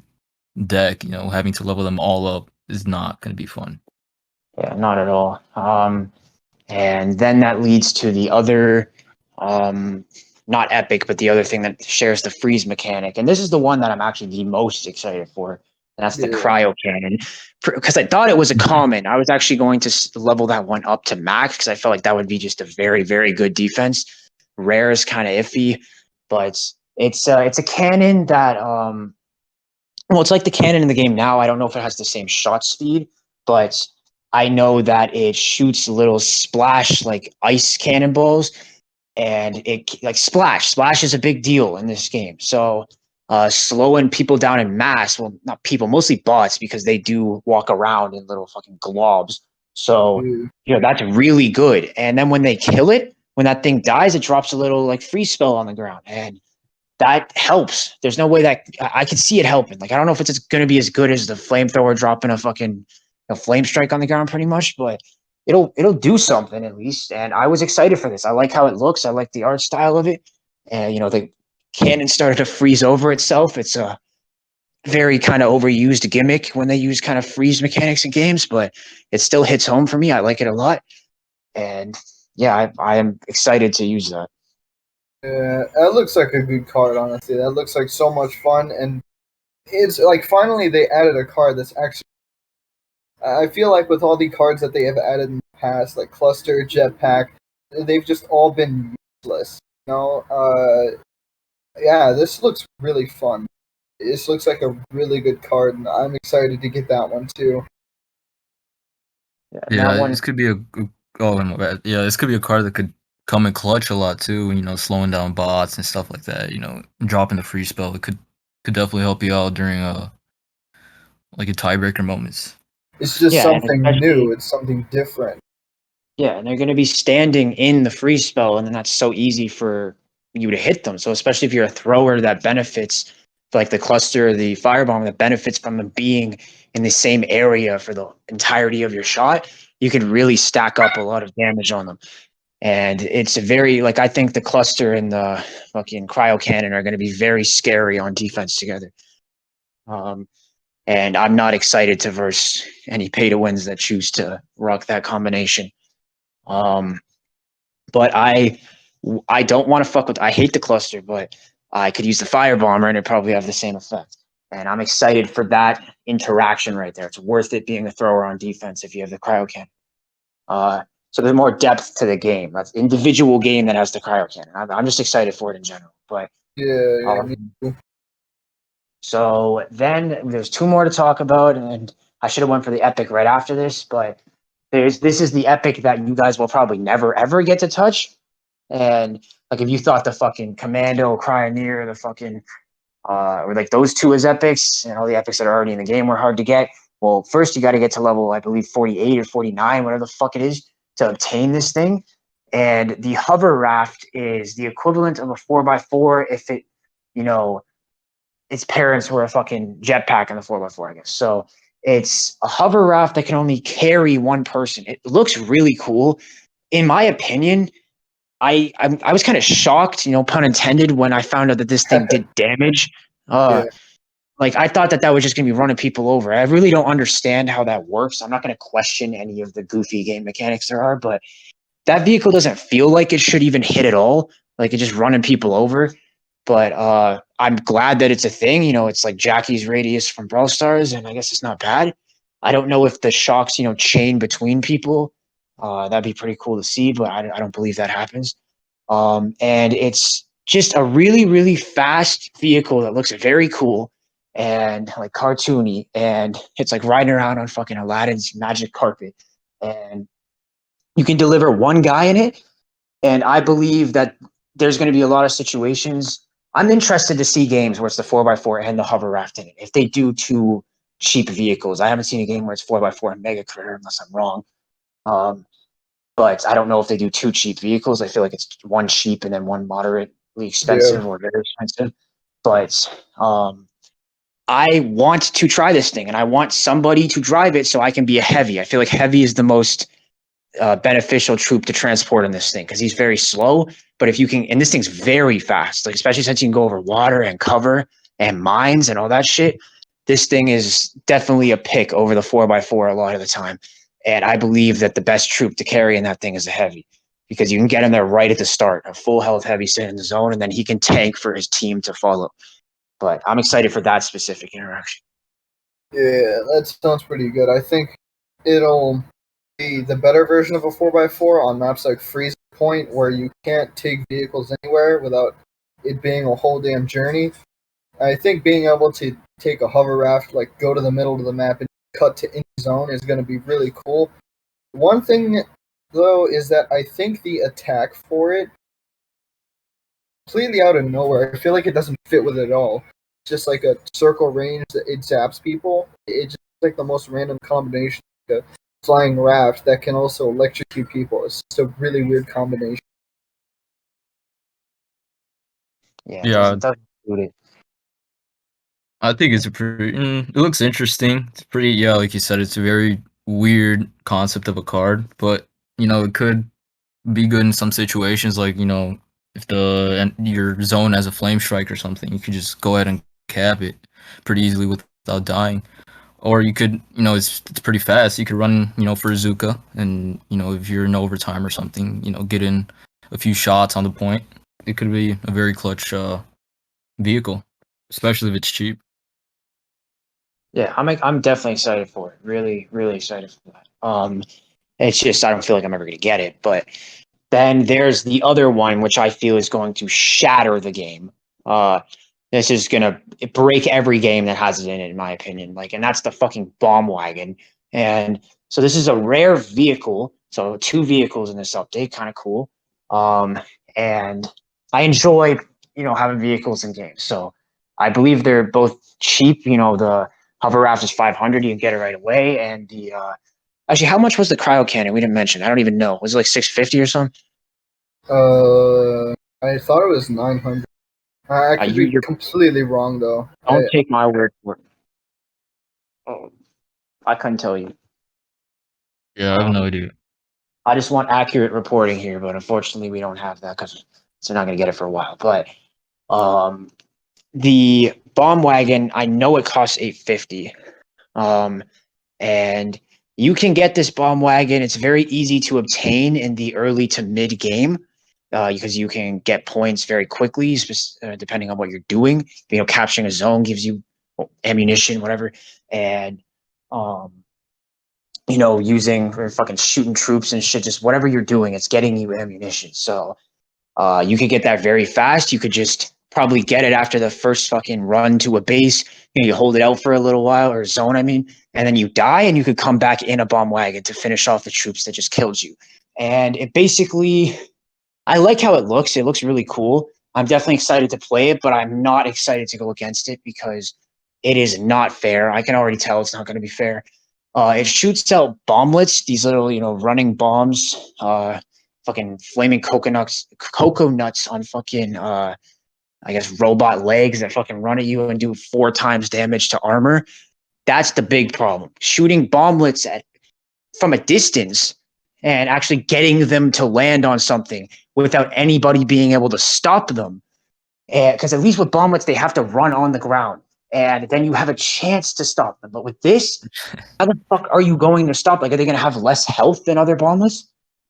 deck, having to level them all up is not gonna be fun. Yeah, not at all. And then that leads to the other, not epic, but the other thing that shares the freeze mechanic. And this is the one that I'm actually the most excited for. And that's the Yeah. cryo cannon. Because I thought it was a common. I was actually going to level that one up to max because I felt like that would be just a very, very good defense. Rare is kind of iffy, but it's a cannon that well, it's like the cannon in the game now. I don't know if it has the same shot speed, but I know that it shoots little splash like ice cannonballs, and it like splash. Splash is a big deal in this game. So slowing people down in mass, well, not people, mostly bots, because they do walk around in little fucking globs. So Yeah. that's really good. And then when they kill it, when that thing dies, it drops a little like free spell on the ground, and that helps. There's no way that I could see it helping. Like I don't know if it's going to be as good as the flamethrower dropping a fucking flame strike on the ground, pretty much, but it'll do something at least. And I was excited for this. I like how it looks. I like the art style of it. And the cannon started to freeze over itself. It's a very kind of overused gimmick when they use kind of freeze mechanics in games, but it still hits home for me. I like it a lot. And yeah, I am excited to use that. Yeah, that looks like a good card, honestly. That looks like so much fun, and it's like finally they added a card that's actually. I feel like with all the cards that they have added in the past, like Cluster, Jetpack, they've just all been useless. Yeah, this looks really fun. This looks like a really good card, and I'm excited to get that one too. Yeah, and that Yeah, one. this could be oh my bad. Yeah, this could be a card that could come in clutch a lot too. Slowing down bots and stuff like that. Dropping the free spell. It could definitely help you out during like a tiebreaker moments. It's just Yeah, and something especially new. It's something different. yeah, and they're going to be standing in the freeze spell, and then that's so easy for you to hit them. So especially if you're a thrower that benefits, like the cluster, the firebomb that benefits from them being in the same area for the entirety of your shot, you can really stack up a lot of damage on them. And it's a very like I think the cluster and the fucking cryo cannon are going to be very scary on defense together. Um, and I'm not excited to verse any pay to wins that choose to rock that combination. Um, but I don't want to fuck with. I hate the cluster, but I could use the fire bomber and it probably have the same effect. And I'm excited for that interaction right there. It's worth it being a thrower on defense if you have the cryo cannon. So there's more depth to the game. That's individual game that has the cryo cannon. I'm just excited for it in general. But Yeah, me um, too. so then there's two more to talk about, and I should have went for the epic right after this, but this is the epic that you guys will probably never ever get to touch. And like if you thought the fucking Commando, Cryoneer, the fucking or like those two as epics, and all the epics that are already in the game were hard to get. Well, first you got to get to level, I believe, 48 or 49, whatever the fuck it is, to obtain this thing. And the hover raft is the equivalent of a 4x4 if it, you know, its parents were a fucking jetpack on the 4x4, I guess. So it's a hover raft that can only carry one person. It looks really cool. In my opinion, I was kind of shocked, pun intended, when I found out that this thing did damage. Yeah. Like I thought that was just gonna be running people over. I really don't understand how that works. I'm not gonna question any of the goofy game mechanics there are, but that vehicle doesn't feel like it should even hit at all. Like it's just running people over. But I'm glad that it's a thing. It's like Jackie's radius from Brawl Stars, and I guess it's not bad. I don't know if the shocks, chain between people. That'd be pretty cool to see, but I don't believe that happens. And it's just a really, really fast vehicle that looks very cool and like cartoony, and it's like riding around on fucking Aladdin's magic carpet, and you can deliver one guy in it. And I believe that there's going to be a lot of situations. I'm interested to see games where it's the 4x4 and the hover raft in it. If they do two cheap vehicles, I haven't seen a game where it's 4x4 and Mega Career unless I'm wrong. But I don't know if they do two cheap vehicles. I feel like it's one cheap and then one moderately expensive or very expensive. But I want to try this thing, and I want somebody to drive it so I can be a heavy. I feel like heavy is the most beneficial troop to transport in this thing because he's very slow. But if you can, and this thing's very fast, like especially since you can go over water and cover and mines and all that shit. This thing is definitely a pick over the 4x4 a lot of the time. And I believe that the best troop to carry in that thing is a heavy because you can get him there right at the start, a full health heavy sitting in the zone, and then he can tank for his team to follow. But I'm excited for that specific interaction. Yeah, that sounds pretty good. I think it'll be the better version of a 4x4 on maps like Freeze Point, where you can't take vehicles anywhere without it being a whole damn journey. I think being able to take a hover raft, like go to the middle of the map and cut to any zone is going to be really cool. One thing, though, is that I think the attack for it, completely out of nowhere, I feel like it doesn't fit with it at all. It's just like a circle range that it zaps people. It's just like the most random combination, like a flying raft that can also electrocute people. It's just a really weird combination. Yeah, Yeah, it doesn't suit it. I think it's a pretty. It looks interesting. It's pretty. Yeah, like you said, it's a very weird concept of a card, but it could be good in some situations. Like if your zone has a flame strike or something, you could just go ahead and cap it pretty easily without dying. Or you could, it's pretty fast. You could run, for Zuka, and if you're in overtime or something, get in a few shots on the point. It could be a very clutch vehicle, especially if it's cheap. Yeah, I'm definitely excited for it. Really, really excited for that. It's just I don't feel like I'm ever gonna get it. But then there's the other one, which I feel is going to shatter the game. This is gonna break every game that has it in my opinion. Like, and that's the fucking bomb wagon. And so this is a rare vehicle. So two vehicles in this update, kind of cool. And I enjoy having vehicles in games. So I believe they're both cheap. The hover raft is 500. You can get it right away. And the actually, how much was the cryo cannon? We didn't mention. I don't even know. Was it like 650 or something? I thought it was 900. I could be You're completely wrong, though. don't take my word for it. Oh, I couldn't tell you. Yeah, I have no idea. I just want accurate reporting here, but unfortunately, we don't have that because they're not going to get it for a while. But the bomb wagon, I know it costs 850, and you can get this bomb wagon. It's very easy to obtain in the early to mid game. Because you can get points very quickly, depending on what you're doing. Capturing a zone gives you ammunition, whatever, and using or fucking shooting troops and shit, just whatever you're doing, it's getting you ammunition. So you could get that very fast. You could just probably get it after the first fucking run to a base. You hold it out for a little while, or zone, I mean, and then you die, and you could come back in a bomb wagon to finish off the troops that just killed you. And it basically, I like how it looks. It looks really cool. I'm definitely excited to play it, but I'm not excited to go against it because it is not fair. I can already tell it's not going to be fair. It shoots out bomblets, these little, running bombs, fucking flaming cocoa nuts on fucking, I guess, robot legs that fucking run at you and do 4 times damage to armor. That's the big problem. Shooting bomblets from a distance and actually getting them to land on something without anybody being able to stop them. Because at least with bomblets, they have to run on the ground. And then you have a chance to stop them. But with this, how the fuck are you going to stop? Like, are they going to have less health than other bomblets?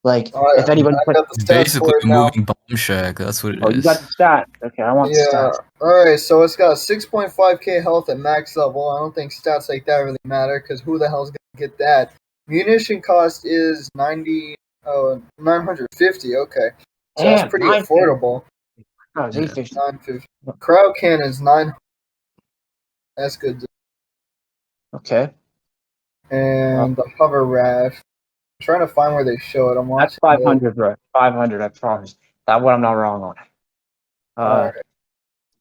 Like, if anybody I got the stats Basically, for it a now. moving bomb shack. That's what it oh, you is. got the stat. Okay, I want the Yeah. stats. Alright, so it's got 6.5k health at max level. I don't think stats like that really matter because who the hell's gonna get that? Munition cost is 950. Okay. So that's Damn, pretty 950. affordable. Oh, it's Yeah. 850. 950. Crowd can is 900. That's good. Okay. And the hover raft. I'm trying to find where they show it. I'm That's watching 500, bro. 500, I promise. That one I'm not wrong on. Alright.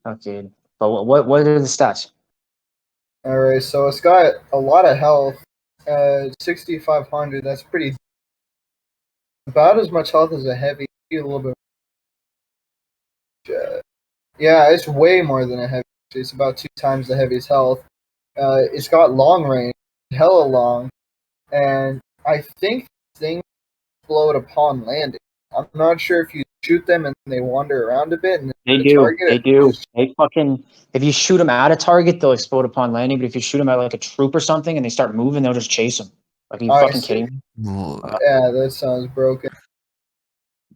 Okay. But what are the stats? Alright, so it's got a lot of health. 6,500. That's pretty. About as much health as a heavy. A little bit. Yeah, it's way more than a heavy. It's about 2 times the heavy's health. It's got long range, hella long, and I think things explode upon landing. I'm not sure if you shoot them and they wander around a bit and They the do. target. They do. They fucking. If you shoot them at a target, they'll explode upon landing. But if you shoot them at like a troop or something and they start moving, they'll just chase them. Like, are you I fucking see. kidding me? Well, Yeah, that sounds broken.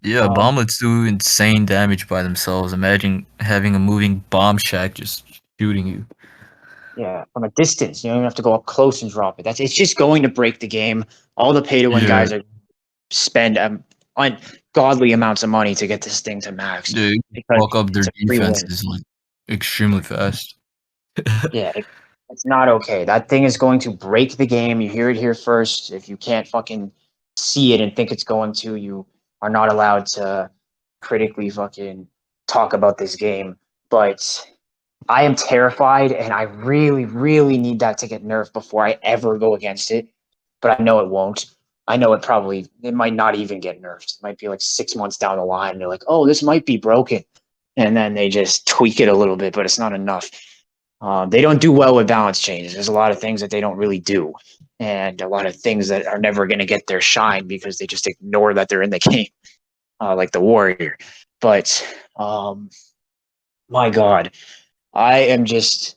yeah, bomblets do insane damage by themselves. Imagine having a moving bomb shack just shooting you. Yeah, from a distance. You don't even have to go up close and drop it. It's just going to break the game. All the pay to win Yeah. guys are spend ungodly amounts of money to get this thing to max. They Because fuck up their it's a free win. defenses like extremely fast. Yeah, it's not okay. That thing is going to break the game. You hear it here first. If you can't fucking see it and think it's going to, you are not allowed to critically fucking talk about this game. But I am terrified, and I really, really need that to get nerfed before I ever go against it. But I know it won't. I know it might not even get nerfed. It might be like 6 months down the line. And they're like, oh, this might be broken. And then they just tweak it a little bit, but it's not enough. They don't do well with balance changes. There's a lot of things that they don't really do, and a lot of things that are never going to get their shine because they just ignore that they're in the game, like the Warrior. But my God, I am just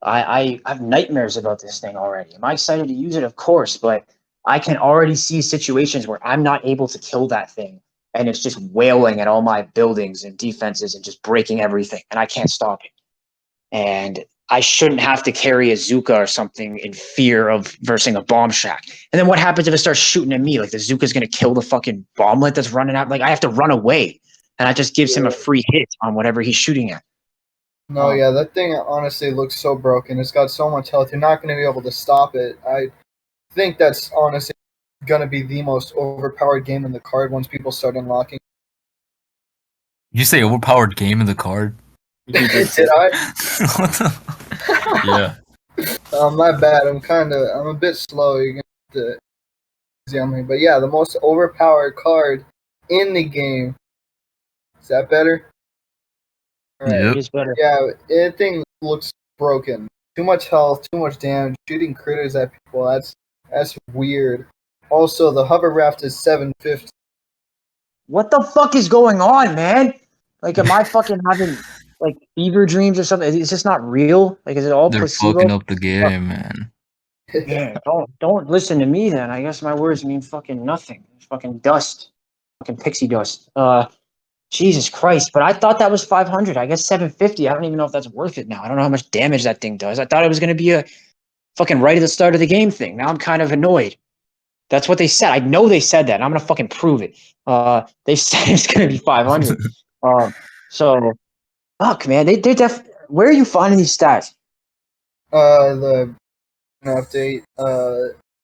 I have nightmares about this thing already. Am I excited to use it? Of course, but I can already see situations where I'm not able to kill that thing, and it's just wailing at all my buildings and defenses and just breaking everything, and I can't stop it. And I shouldn't have to carry a Zuka or something in fear of versing a bomb shack. And then what happens if it starts shooting at me? Like the Zuka's gonna kill the fucking bomblet that's running out. Like I have to run away, and that just gives him a free hit on whatever he's shooting at. No, yeah, that thing honestly looks so broken. It's got so much health. You're not going to be able to stop it. I think that's honestly going to be the most overpowered game in the card once people start unlocking. You say overpowered game in the card? He just Did I? What the? Yeah. My bad. I'm a bit slow. You're going to on me. But yeah, the most overpowered card in the game. Is that better? Alright. Yep. is better. Yeah, that thing looks broken. Too much health, too much damage, shooting critters at people. That's weird. Also, the hover raft is 750. What the fuck is going on, man? Like, am I fucking having like fever dreams or something? Is this not real? Like, is it all They're placebo? fucking up the game, man. Yeah, don't listen to me then. I guess my words mean fucking nothing. Fucking dust. Fucking pixie dust. Jesus Christ. But I thought that was 500. I guess 750. I don't even know if that's worth it now. I don't know how much damage that thing does. I thought it was gonna be a fucking right at the start of the game thing. Now I'm kind of annoyed. That's what they said. I know they said that, and I'm gonna fucking prove it. They said it's gonna be 500. So fuck, man. They're where are you finding these stats? The update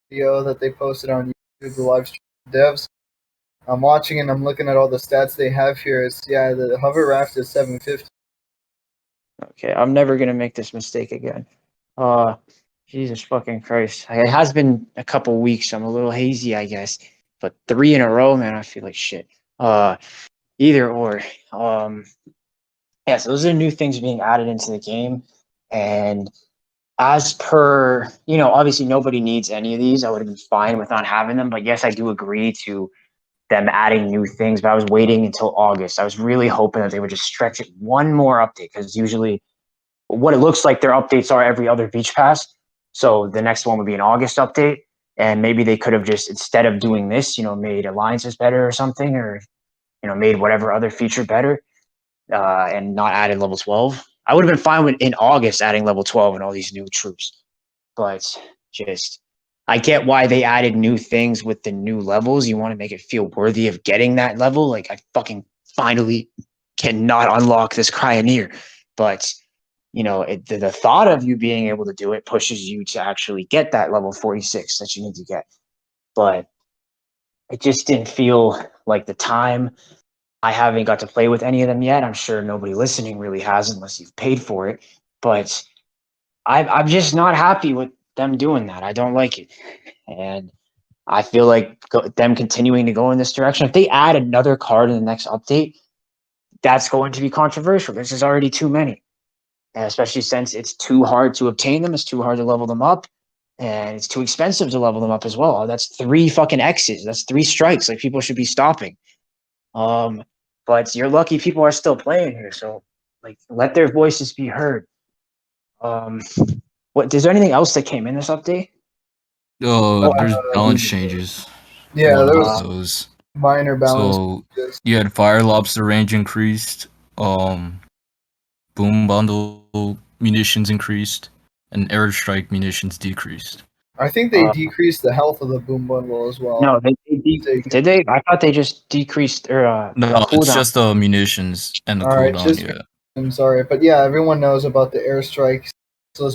video that they posted on YouTube, the live stream devs. I'm watching and I'm looking at all the stats they have here. The hover raft is 750. Okay, I'm never gonna make this mistake again. Jesus fucking Christ. It has been a couple weeks. So I'm a little hazy, I guess. But 3 in a row, man, I feel like shit. Either or. Yeah, so those are new things being added into the game. And as per, obviously nobody needs any of these. I would have been fine with not having them. But yes, I do agree to them adding new things. But I was waiting until August. I was really hoping that they would just stretch it one more update, because usually what it looks like their updates are every other beach pass. So the next one would be an August update. And maybe they could have just, instead of doing this, made alliances better or something, or, made whatever other feature better, and not added level 12. I would have been fine with in August adding level 12 and all these new troops. But just, I get why they added new things with the new levels. You want to make it feel worthy of getting that level. Like, I fucking finally cannot unlock this Cryoneer. But the thought of you being able to do it pushes you to actually get that level 46 that you need to get. But it just didn't feel like the time. I haven't got to play with any of them yet. I'm sure nobody listening really has unless you've paid for it. But I'm just not happy with them doing that. I don't like it. And I feel like them continuing to go in this direction. If they add another card in the next update, that's going to be controversial. This is already too many. And especially since it's too hard to obtain them. It's too hard to level them up. And it's too expensive to level them up as well. That's 3 fucking X's. That's 3 strikes. Like, people should be stopping. But you're lucky people are still playing here. So, like, let their voices be heard. Is there anything else that came in this update? There's balance changes. Yeah, there was those minor balance. So you had Fire Lobster range increased, Boom Bundle munitions increased, and Airstrike munitions decreased. I think they decreased the health of the Boom Bundle as well. No, did they? I thought they just decreased their No, it's just the munitions and the cooldown. I'm sorry, but yeah, everyone knows about the Airstrike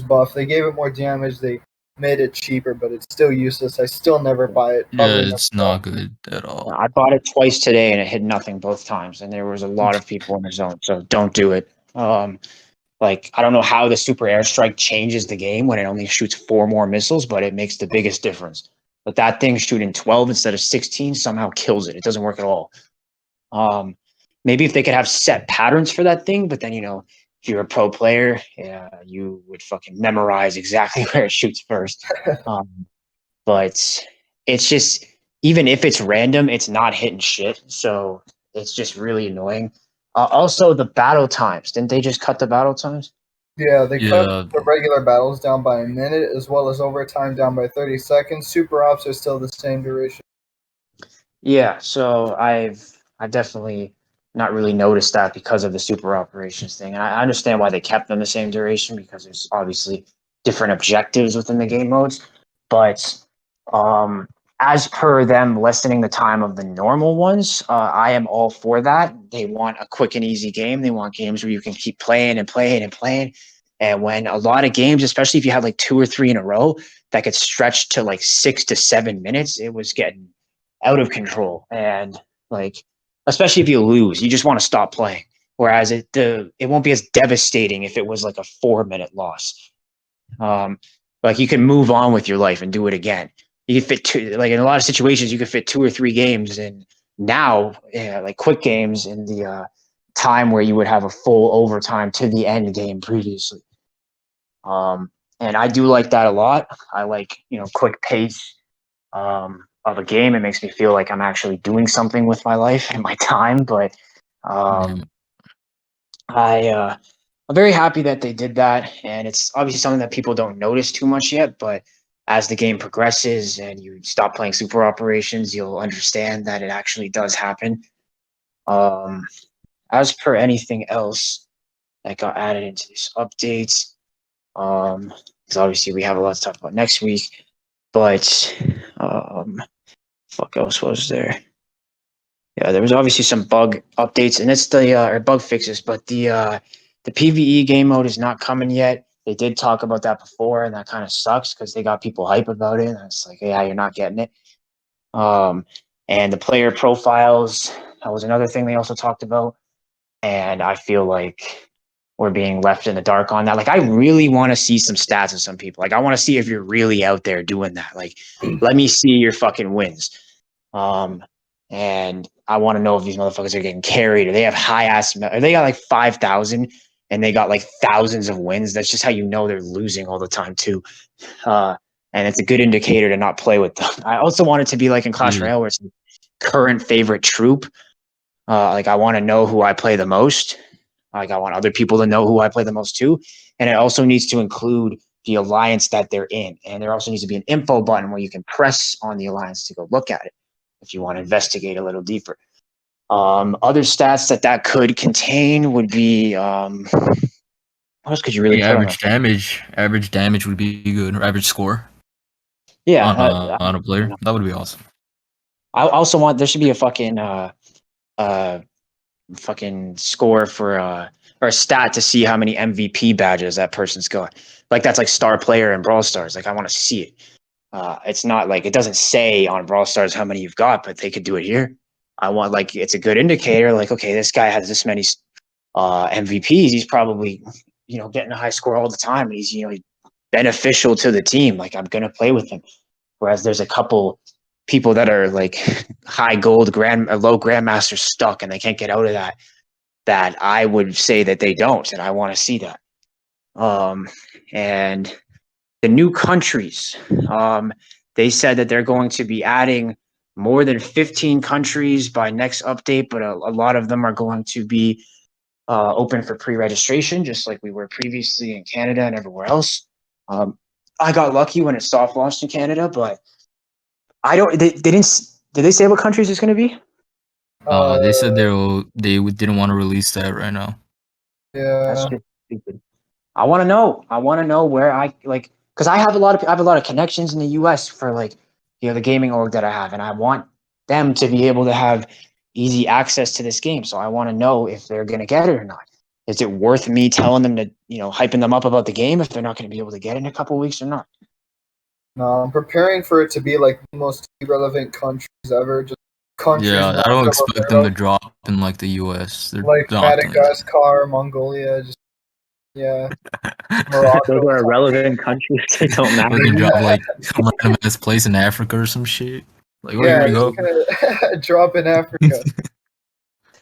buff. They gave it more damage. They made it cheaper, but it's still useless. I still never buy it. It's not good at all. I bought it twice today, and it hit nothing both times. And there was a lot of people in the zone, so don't do it. Like, I don't know how the super airstrike changes the game when it only shoots 4 more missiles, but it makes the biggest difference. But that thing shooting 12 instead of 16 somehow kills it. It doesn't work at all. Maybe if they could have set patterns for that thing, but then, if you're a pro player, you would fucking memorize exactly where it shoots first. But it's just, even if it's random, it's not hitting shit. So it's just really annoying. Also, the battle times. Didn't they just cut the battle times? Yeah, they cut the regular battles down by a minute, as well as overtime down by 30 seconds. Super ops are still the same duration. Yeah, so I've definitely not really noticed that because of the super operations thing. And I understand why they kept them the same duration, because there's obviously different objectives within the game modes. But as per them lessening the time of the normal ones, I am all for that. They want a quick and easy game. They want games where you can keep playing and playing and playing. And when a lot of games, especially if you have like 2 or 3 in a row, that could stretch to like 6 to 7 minutes, it was getting out of control. And like, especially if you lose, you just want to stop playing. Whereas it won't be as devastating if it was like a 4-minute loss. Like, you can move on with your life and do it again. You can fit in a lot of situations, you could fit 2 or 3 games in now, like quick games in the time where you would have a full overtime to the end game previously. And I do like that a lot. I like, quick pace of a game. It makes me feel like I'm actually doing something with my life and my time. But I'm very happy that they did that. And it's obviously something that people don't notice too much yet, but as the game progresses and you stop playing super operations, you'll understand that it actually does happen. As per anything else that got added into these updates, because obviously we have a lot to talk about next week, but fuck else was there? Yeah, there was obviously some bug updates, and it's or bug fixes, but the PvE game mode is not coming yet. They did talk about that before, and that kind of sucks because they got people hype about it. And it's like, yeah, you're not getting it. And the player profiles, that was another thing they also talked about. And I feel like we're being left in the dark on that. Like, I really want to see some stats of some people. Like, I want to see if you're really out there doing that. Like, let me see your fucking wins. And I want to know if these motherfuckers are getting carried, or they have high ass, or they got like 5,000 and they got like thousands of wins. That's just how you know they're losing all the time too. And it's a good indicator to not play with them. I also want it to be like in Clash Royale, where it's current favorite troop. Like, I want to know who I play the most. Like, I want other people to know who I play the most too. And it also needs to include the alliance that they're in. And there also needs to be an info button where you can press on the alliance to go look at it if you want to investigate a little deeper. Other stats that could contain would be what else could you really put average damage? Average damage would be good, or average score. Yeah, on a player, that would be awesome. I also want there should be a fucking fucking score for or a stat to see how many MVP badges that person's got. Like that's like star player in Brawl Stars. Like I want to see it. It's not like it doesn't say on Brawl Stars how many you've got, but they could do it here. I want like it's a good indicator. Like okay, this guy has this many MVPs. He's probably getting a high score all the time. And he's beneficial to the team. Like I'm gonna play with him. Whereas there's a couple people that are like high gold low grandmaster stuck and they can't get out of that I would say that they don't, and I want to see that. And the new countries, they said that they're going to be adding more than 15 countries by next update, but a lot of them are going to be open for pre-registration, just like we were previously in Canada and everywhere else. I got lucky when it soft launched in Canada, but I don't. They didn't. Did they say what countries it's going to be? They said they didn't want to release that right now. Yeah. That's just stupid. I want to know. I want to know where I like because I have a lot of connections in the U.S. for like the gaming org that I have, and I want them to be able to have easy access to this game. So I want to know if they're going to get it or not. Is it worth me telling them to hyping them up about the game if they're not going to be able to get it in a couple of weeks or not? No, I'm preparing for it to be like the most irrelevant countries ever. Just countries. Yeah, I don't expect them to drop in like the US. They're like not doing that. Madagascar, Mongolia, just Morocco. Those are irrelevant countries. They don't matter. They drop like some random ass place in Africa or some shit. Like Yeah, where you go? drop in Africa.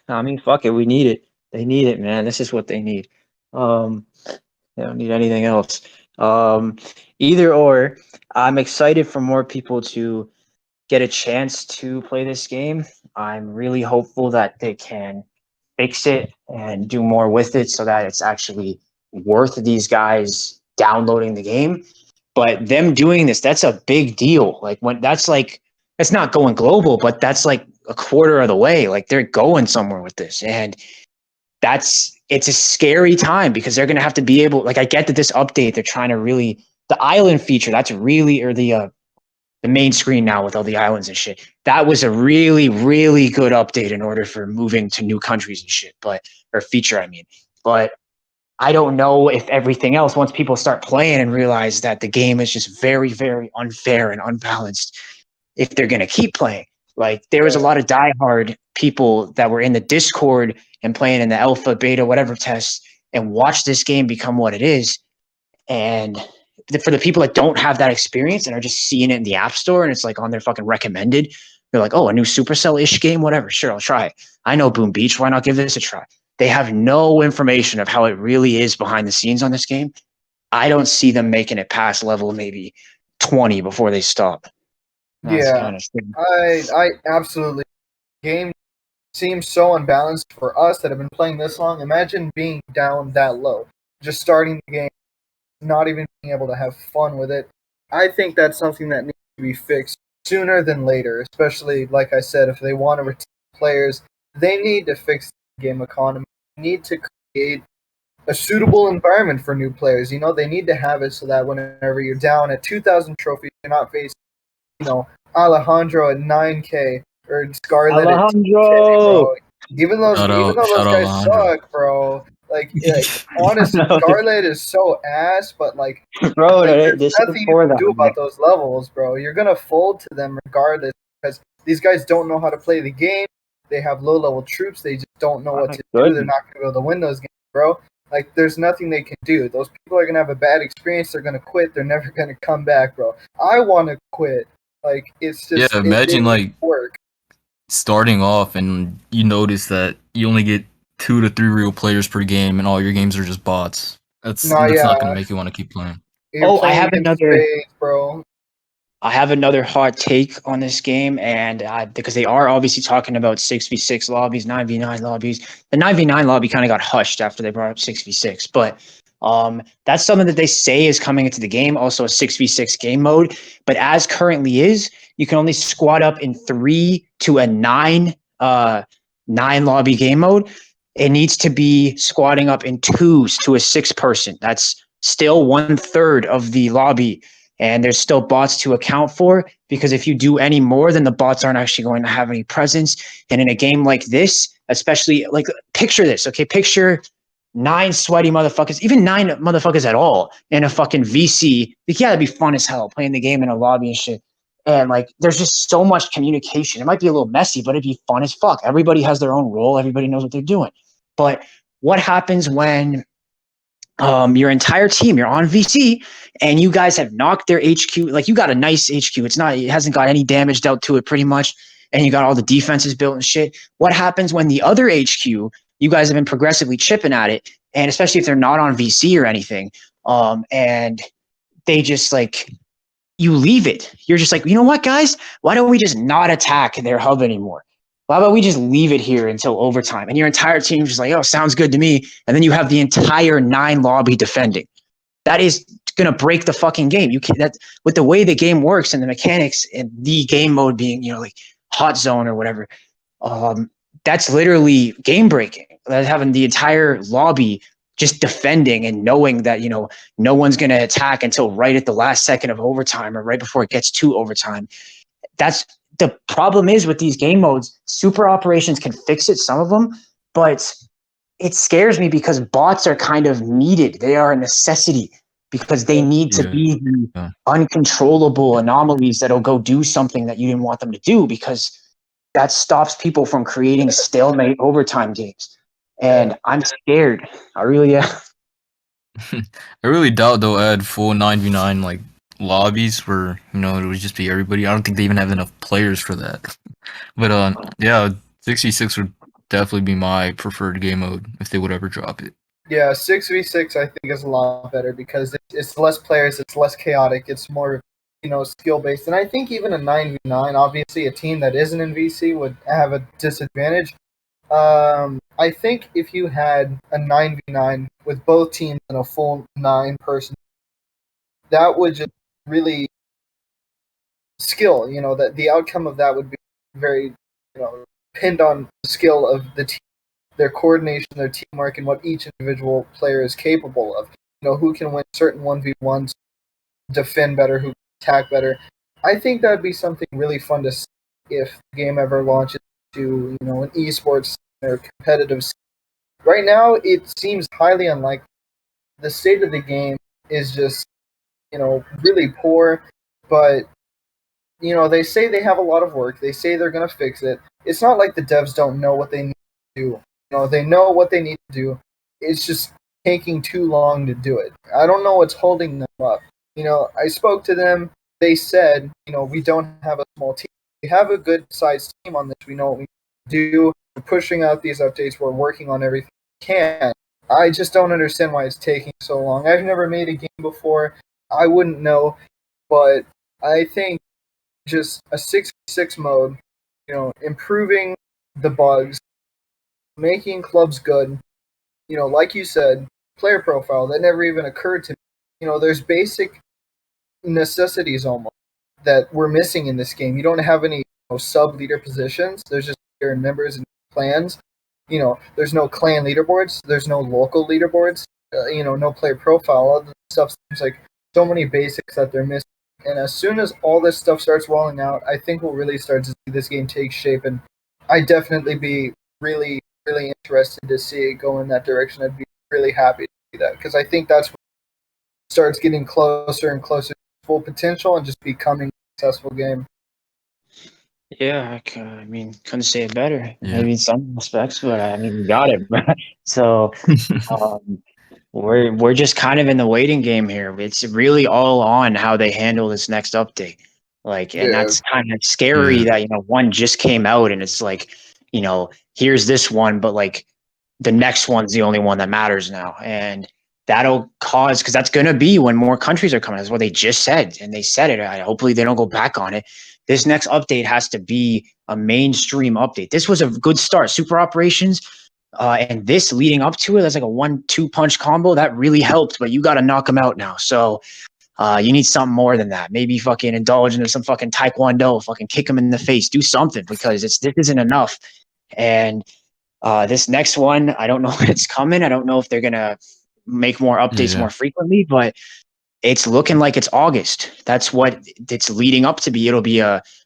I mean, fuck it. We need it. They need it, man. This is what they need. They don't need anything else. Either or, I'm excited for more people to get a chance to play this game. I'm really hopeful that they can fix it and do more with it so that it's actually worth these guys downloading the game. But them doing this, that's a big deal. Like when that's not going global, but that's like a quarter of the way. Like they're going somewhere with this. And it's a scary time because they're going to have to be able, like, I get that this update, they're trying to really, the island feature, that's really, or the main screen now with all the islands and shit. That was a really, really good update in order for moving to new countries and shit, or feature, I mean. But I don't know if everything else, once people start playing and realize that the game is just very, very unfair and unbalanced, if they're going to keep playing. Like, there was a lot of diehard people that were in the Discord and playing in the alpha, beta, whatever tests and watch this game become what it is. And for the people that don't have that experience and are just seeing it in the App Store and it's like on their fucking recommended, they're like, oh, a new Supercell-ish game, whatever. Sure, I'll try it. I know Boom Beach. Why not give this a try? They have no information of how it really is behind the scenes on this game. I don't see them making it past level maybe 20 before they stop. That's kind of I absolutely. Game seems so unbalanced for us that have been playing this long. Imagine being down that low, just starting the game, not even being able to have fun with it. I think that's something that needs to be fixed sooner than later, especially, like I said, if they want to retain players, they need to fix the game economy. They need to create a suitable environment for new players. They need to have it so that whenever you're down at 2,000 trophies, you're not facing, Alejandro at 9K or Scarlet at 10K, bro. Even though those guys suck, bro. Like honestly, Scarlet is so ass, but bro, there's nothing you can do about those levels, bro. You're gonna fold to them regardless because these guys don't know how to play the game. They have low-level troops. They just don't know what to do. They're not gonna be able to win those games, bro. Like, there's nothing they can do. Those people are gonna have a bad experience. They're gonna quit. They're never gonna come back, bro. I want to quit. Like, it's just imagine work. Starting off and you notice that you only get 2 to 3 real players per game and all your games are just bots. That's not gonna make you want to keep playing. I have another hot take on this game, and because they are obviously talking about 6v6 lobbies, 9v9 lobbies. The 9v9 lobby kind of got hushed after they brought up 6v6, but that's something that they say is coming into the game, also a 6v6 game mode. But as currently is, you can only squad up in 3 to a 9 lobby game mode. It needs to be squatting up in 2s to a 6 person. That's still 1/3 of the lobby. And there's still bots to account for, because if you do any more, then the bots aren't actually going to have any presence. And in a game like this, especially, like, picture this, okay? Picture 9 sweaty motherfuckers, even 9 motherfuckers at all in a fucking VC. Like, yeah, that'd be fun as hell playing the game in a lobby and shit. And like, there's just so much communication. It might be a little messy, but it'd be fun as fuck. Everybody has their own role. Everybody knows what they're doing. But what happens when your entire team, you're on VC, and you guys have knocked their HQ? Like, you got a nice HQ. It hasn't got any damage dealt to it, pretty much. And you got all the defenses built and shit. What happens when the other HQ, you guys have been progressively chipping at it, and especially if they're not on VC or anything, and they just, like, you leave it. You're just like, you know what, guys? Why don't we just not attack their hub anymore? Why about we just leave it here until overtime? And your entire team's just like, oh, sounds good to me. And then you have the entire 9 lobby defending. That is gonna break the fucking game. You can't. That, with the way the game works and the mechanics and the game mode being, like, hot zone or whatever. That's literally game breaking. That's having the entire lobby just defending and knowing that, no one's going to attack until right at the last second of overtime or right before it gets to overtime. That's the problem is with these game modes. Super operations can fix it, some of them, but it scares me because bots are kind of needed. They are a necessity because they need to be the uncontrollable anomalies that'll go do something that you didn't want them to do, because that stops people from creating stalemate overtime games. And I'm scared. I really am. I really doubt they'll add full 9v9 like lobbies where it would just be everybody. I don't think they even have enough players for that. But yeah, 6v6 would definitely be my preferred game mode if they would ever drop it. Yeah, 6v6 I think is a lot better because it's less players, it's less chaotic, it's more skill based. And I think even a 9v9, obviously a team that isn't in VC would have a disadvantage. I think if you had a 9v9 with both teams in a full 9-person, that would just really skill, that the outcome of that would be very, pinned on the skill of the team, their coordination, their teamwork, and what each individual player is capable of. Who can win certain 1v1s, defend better, who can attack better. I think that would be something really fun to see if the game ever launches to, an esports or competitive scene. Right now, it seems highly unlikely. The state of the game is just, really poor, but, they say they have a lot of work. They say they're going to fix it. It's not like the devs don't know what they need to do. They know what they need to do. It's just taking too long to do it. I don't know what's holding them up. I spoke to them. They said, we don't have a small team. We have a good-sized team on this. We know what we do. We're pushing out these updates. We're working on everything we can. I just don't understand why it's taking so long. I've never made a game before. I wouldn't know. But I think just a 6v6 mode, improving the bugs, making clubs good, like you said, player profile, that never even occurred to me. There's basic necessities almost that we're missing in this game. You don't have any sub-leader positions. There's just player members and clans. There's no clan leaderboards. There's no local leaderboards. No player profile. All the stuff seems like so many basics that they're missing. And as soon as all this stuff starts rolling out, I think we'll really start to see this game take shape. And I'd definitely be really, really interested to see it go in that direction. I'd be really happy to see that because I think that's when it starts getting closer and closer to full potential and just becoming a successful game. Yeah, I mean, couldn't say it better. Yeah. Maybe in some aspects, but I mean, we got it. So we're just kind of in the waiting game here. It's really all on how they handle this next update. And that's kind of scary that one just came out and it's like, here's this one, but like the next one's the only one that matters now, and that'll cause, because that's going to be when more countries are coming. That's what they just said, and they said it. Hopefully they don't go back on it. This next update has to be a mainstream update. This was a good start. Super operations, and this leading up to it, that's like a 1-2 punch combo. That really helped, but you got to knock them out now. So you need something more than that. Maybe fucking indulge into some fucking taekwondo, fucking kick them in the face, do something, because this isn't enough. And this next one, I don't know when it's coming. I don't know if they're going to make more updates more frequently, but it's looking like it's August. That's what it's leading up to be. It'll be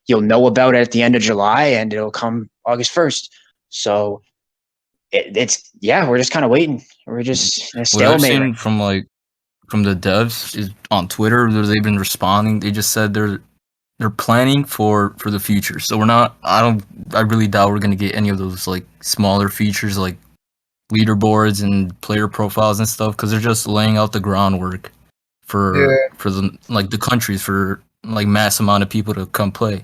you'll know about it at the end of July, and it'll come August 1st. So it's we're just kind of waiting. We're just in a What I've stalemate. seen from the devs is on Twitter, they've been responding. They just said they're planning for the future. So we're not. I really doubt we're gonna get any of those like smaller features like leaderboards and player profiles and stuff because they're just laying out the groundwork for the countries for like mass amount of people to come play.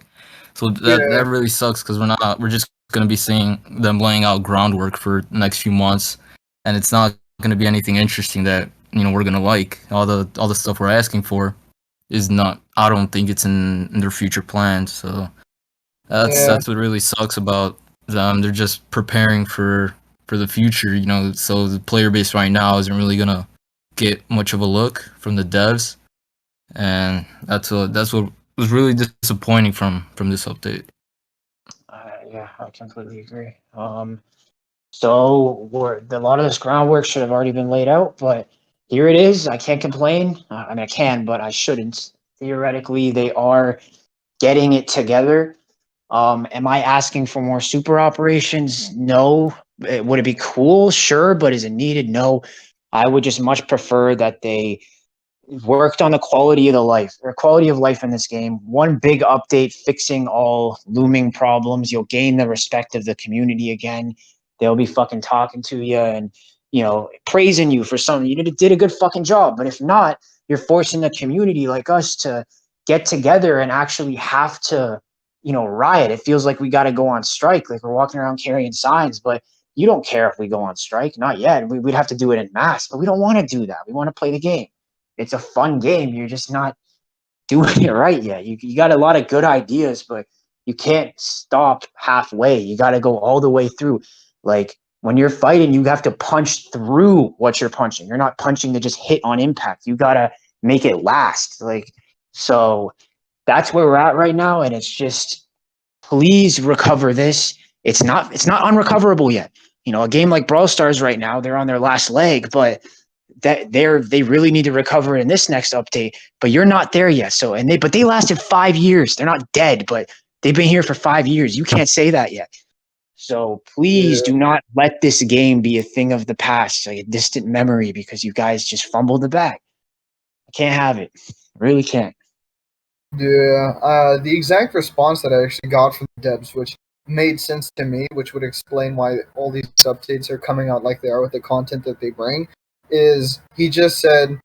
So that really sucks because we're just gonna be seeing them laying out groundwork for the next few months, and it's not gonna be anything interesting that we're gonna like. All the stuff we're asking for is not. I don't think it's in their future plans. So that's what really sucks about them. They're just preparing for the future. So the player base right now isn't really gonna get much of a look from the devs, and that's what was really disappointing from this update. Yeah, I completely agree. So a lot of this groundwork should have already been laid out, but here it is. I can't complain. I mean, I can, but I shouldn't. Theoretically, they are getting it together. Am I asking for more super operations? No. Would it be cool? Sure, but is it needed? No. I would just much prefer that they worked on the quality of the life or quality of life in this game. One big update fixing all looming problems. You'll gain the respect of the community again. They'll be fucking talking to you and praising you for something. You did a good fucking job. But if not, you're forcing a community like us to get together and actually have to riot. It feels like we got to go on strike, like we're walking around carrying signs, but you don't care if we go on strike. Not yet. We'd have to do it in mass, but we don't want to do that. We want to play the game. It's a fun game. You're just not doing it right yet. You got a lot of good ideas, but you can't stop halfway. You got to go all the way through. Like when you're fighting, you have to punch through what you're punching. You're not punching to just hit on impact. You got to make it last. So that's where we're at right now. And it's just, please recover this. It's not unrecoverable yet. A game like Brawl Stars right now, they're on their last leg, but that they really need to recover in this next update, but you're not there yet. So but they lasted 5 years. They're not dead, but they've been here for 5 years. You can't say that yet. So please do not let this game be a thing of the past, like a distant memory, because you guys just fumbled the bag. I can't have it. I really can't. Yeah, the exact response that I actually got from the devs, which made sense to me, which would explain why all these updates are coming out like they are with the content that they bring, is he just said,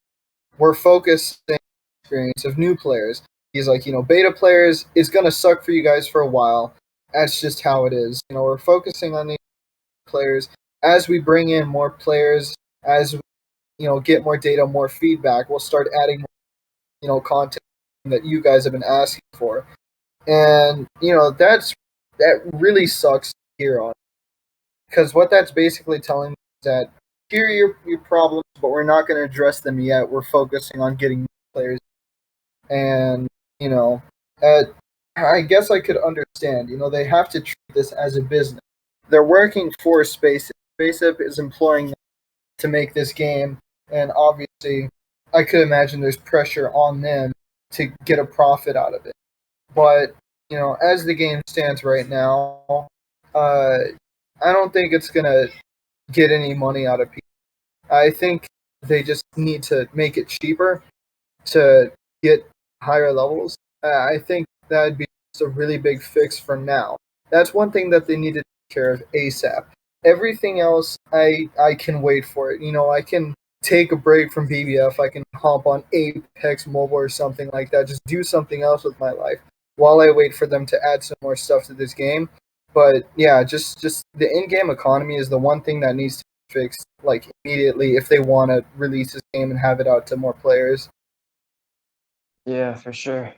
we're focusing on the experience of new players. He's like, beta players is going to suck for you guys for a while. That's just how it is. We're focusing on the players. As we bring in more players, as we, get more data, more feedback, we'll start adding more, content that you guys have been asking for. And, that really sucks to hear on. Because what that's basically telling me is that here are your problems, but we're not going to address them yet. We're focusing on getting players. And, I guess I could understand. They have to treat this as a business. They're working for SpaceUp. SpaceUp is employing them to make this game. And obviously, I could imagine there's pressure on them to get a profit out of it. But, as the game stands right now, I don't think it's going to get any money out of people. I think they just need to make it cheaper to get higher levels. I think that'd be just a really big fix for now. That's one thing that they need to take care of ASAP. Everything else, I can wait for it. I can take a break from BBF. I can hop on Apex Mobile or something like that. Just do something else with my life while I wait for them to add some more stuff to this game. But yeah, just the in-game economy is the one thing that needs to be fixed like immediately if they want to release this game and have it out to more players. Yeah, for sure.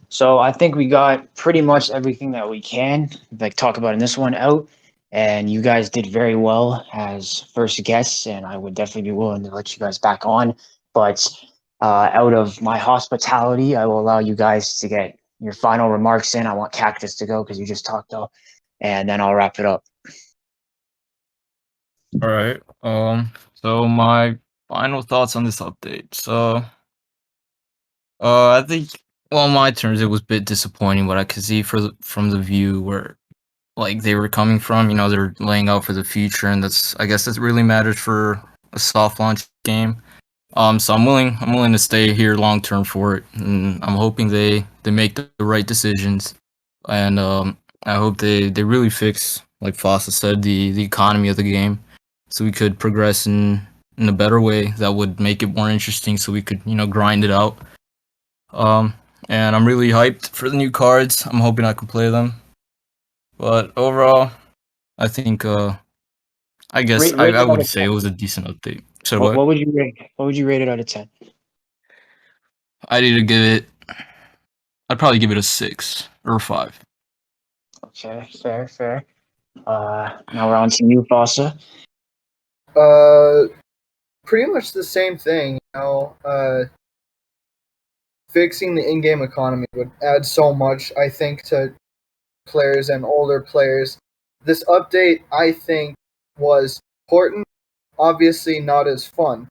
So I think we got pretty much everything that we can talk about in this one out, and you guys did very well as first guests, and I would definitely be willing to let you guys back on. But out of my hospitality, I will allow you guys to get your final remarks in. I want Cactus to go because you just talked though, and then I'll wrap it up. All right. So my final thoughts on this update. So I think, well, on my terms, it was a bit disappointing. What I could see from the view where like they were coming from, they're laying out for the future, and I guess that really matters for a soft launch game. So I'm willing to stay here long term for it, and I'm hoping they make the right decisions, and I hope they really fix, like Fossa said, the economy of the game, so we could progress in a better way that would make it more interesting, so we could grind it out. Um, and I'm really hyped for the new cards. I'm hoping I can play them, but overall, I think I guess Rate I it out would of say 10. it was a decent update. So What what? would you rate? What would you rate it out of 10? I need to give it. I'd probably give it a 6 or a 5. Okay, fair. Now we're on to you, Fossa. Pretty much the same thing. Fixing the in-game economy would add so much, I think, to players and older players. This update, I think, was important. Obviously, not as fun.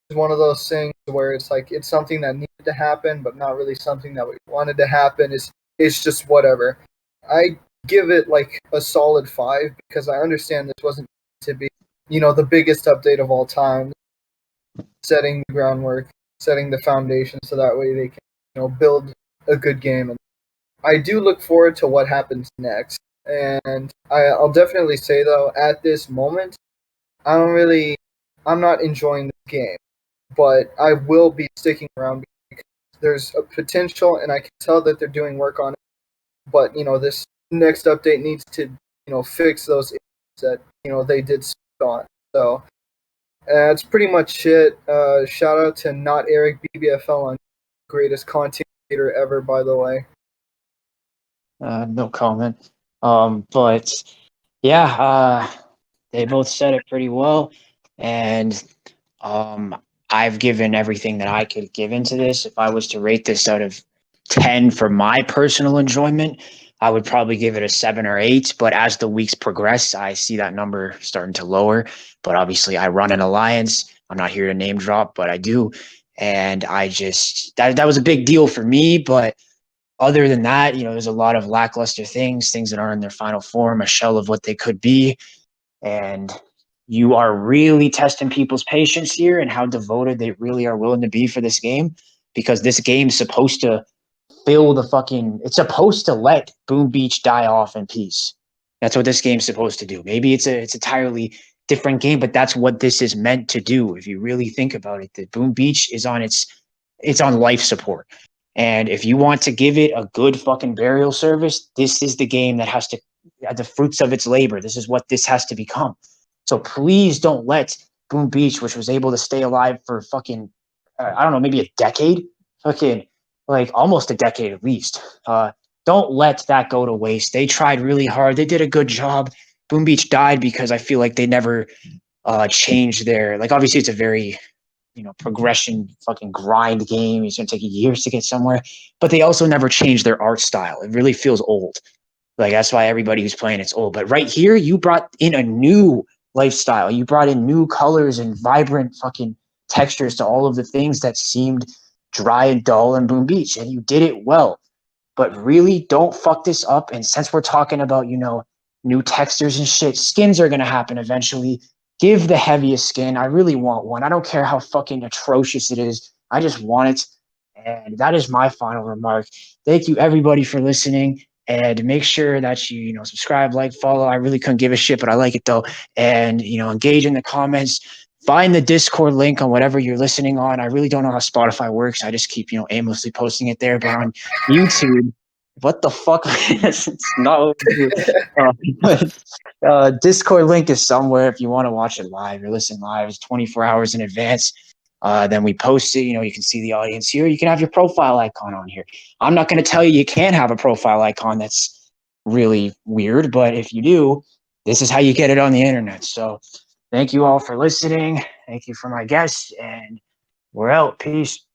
It's one of those things where it's like it's something that needed to happen, but not really something that we wanted to happen. It's just whatever. I give it like a solid 5 because I understand this wasn't to be, the biggest update of all time. Setting the groundwork, setting the foundation, so that way they can, build a good game. And I do look forward to what happens next. And I'll definitely say though, at this moment, I'm not enjoying the game, but I will be sticking around because there's a potential, and I can tell that they're doing work on it. But this next update needs to, fix those issues that they did speak on. So that's pretty much it. Shout out to not Eric BBFL on greatest content creator ever, by the way. No comment. But yeah, they both said it pretty well, and I've given everything that I could give into this. If I was to rate this out of 10 for my personal enjoyment, I would probably give it a 7 or 8. But as the weeks progress, I see that number starting to lower. But obviously, I run an alliance. I'm not here to name drop, but I do. And I just, that was a big deal for me. But other than that, there's a lot of lackluster things that aren't in their final form, a shell of what they could be. And you are really testing people's patience here and how devoted they really are willing to be for this game, because this game's supposed to it's supposed to let Boom Beach die off in peace. That's what this game's supposed to do. Maybe it's entirely different game, but that's what this is meant to do. If you really think about it, the Boom Beach is on it's on life support. And if you want to give it a good fucking burial service, this is the game that has to the fruits of its labor. This is what this has to become. So please don't let Boom Beach, which was able to stay alive for fucking I don't know, maybe a decade, fucking like almost a decade at least. Don't let that go to waste. They tried really hard. They did a good job. Boom Beach died because I feel like they never changed their like. Obviously, it's a very progression fucking grind game. It's gonna take years to get somewhere, but they also never changed their art style. It really feels old. Like that's why everybody who's playing it's old. But right here, you brought in a new lifestyle. You brought in new colors and vibrant fucking textures to all of the things that seemed dry and dull in Boom Beach, and you did it well. But really, don't fuck this up. And since we're talking about new textures and shit, skins are gonna happen eventually. Give the heaviest skin. I really want one. I don't care how fucking atrocious it is. I just want it. And that is my final remark. Thank you everybody for listening. And make sure that you subscribe, like, follow. I really couldn't give a shit, but I like it though. And engage in the comments. Find the Discord link on whatever you're listening on. I really don't know how Spotify works. I just keep aimlessly posting it there. But on YouTube, what the fuck? It's not what we do. Discord link is somewhere if you want to watch it live or listen live. It's 24 hours in advance. Then we post it. You can see the audience here. You can have your profile icon on here. I'm not going to tell you can't have a profile icon that's really weird, but if you do, this is how you get it on the internet. So thank you all for listening. Thank you for my guests, and we're out. Peace.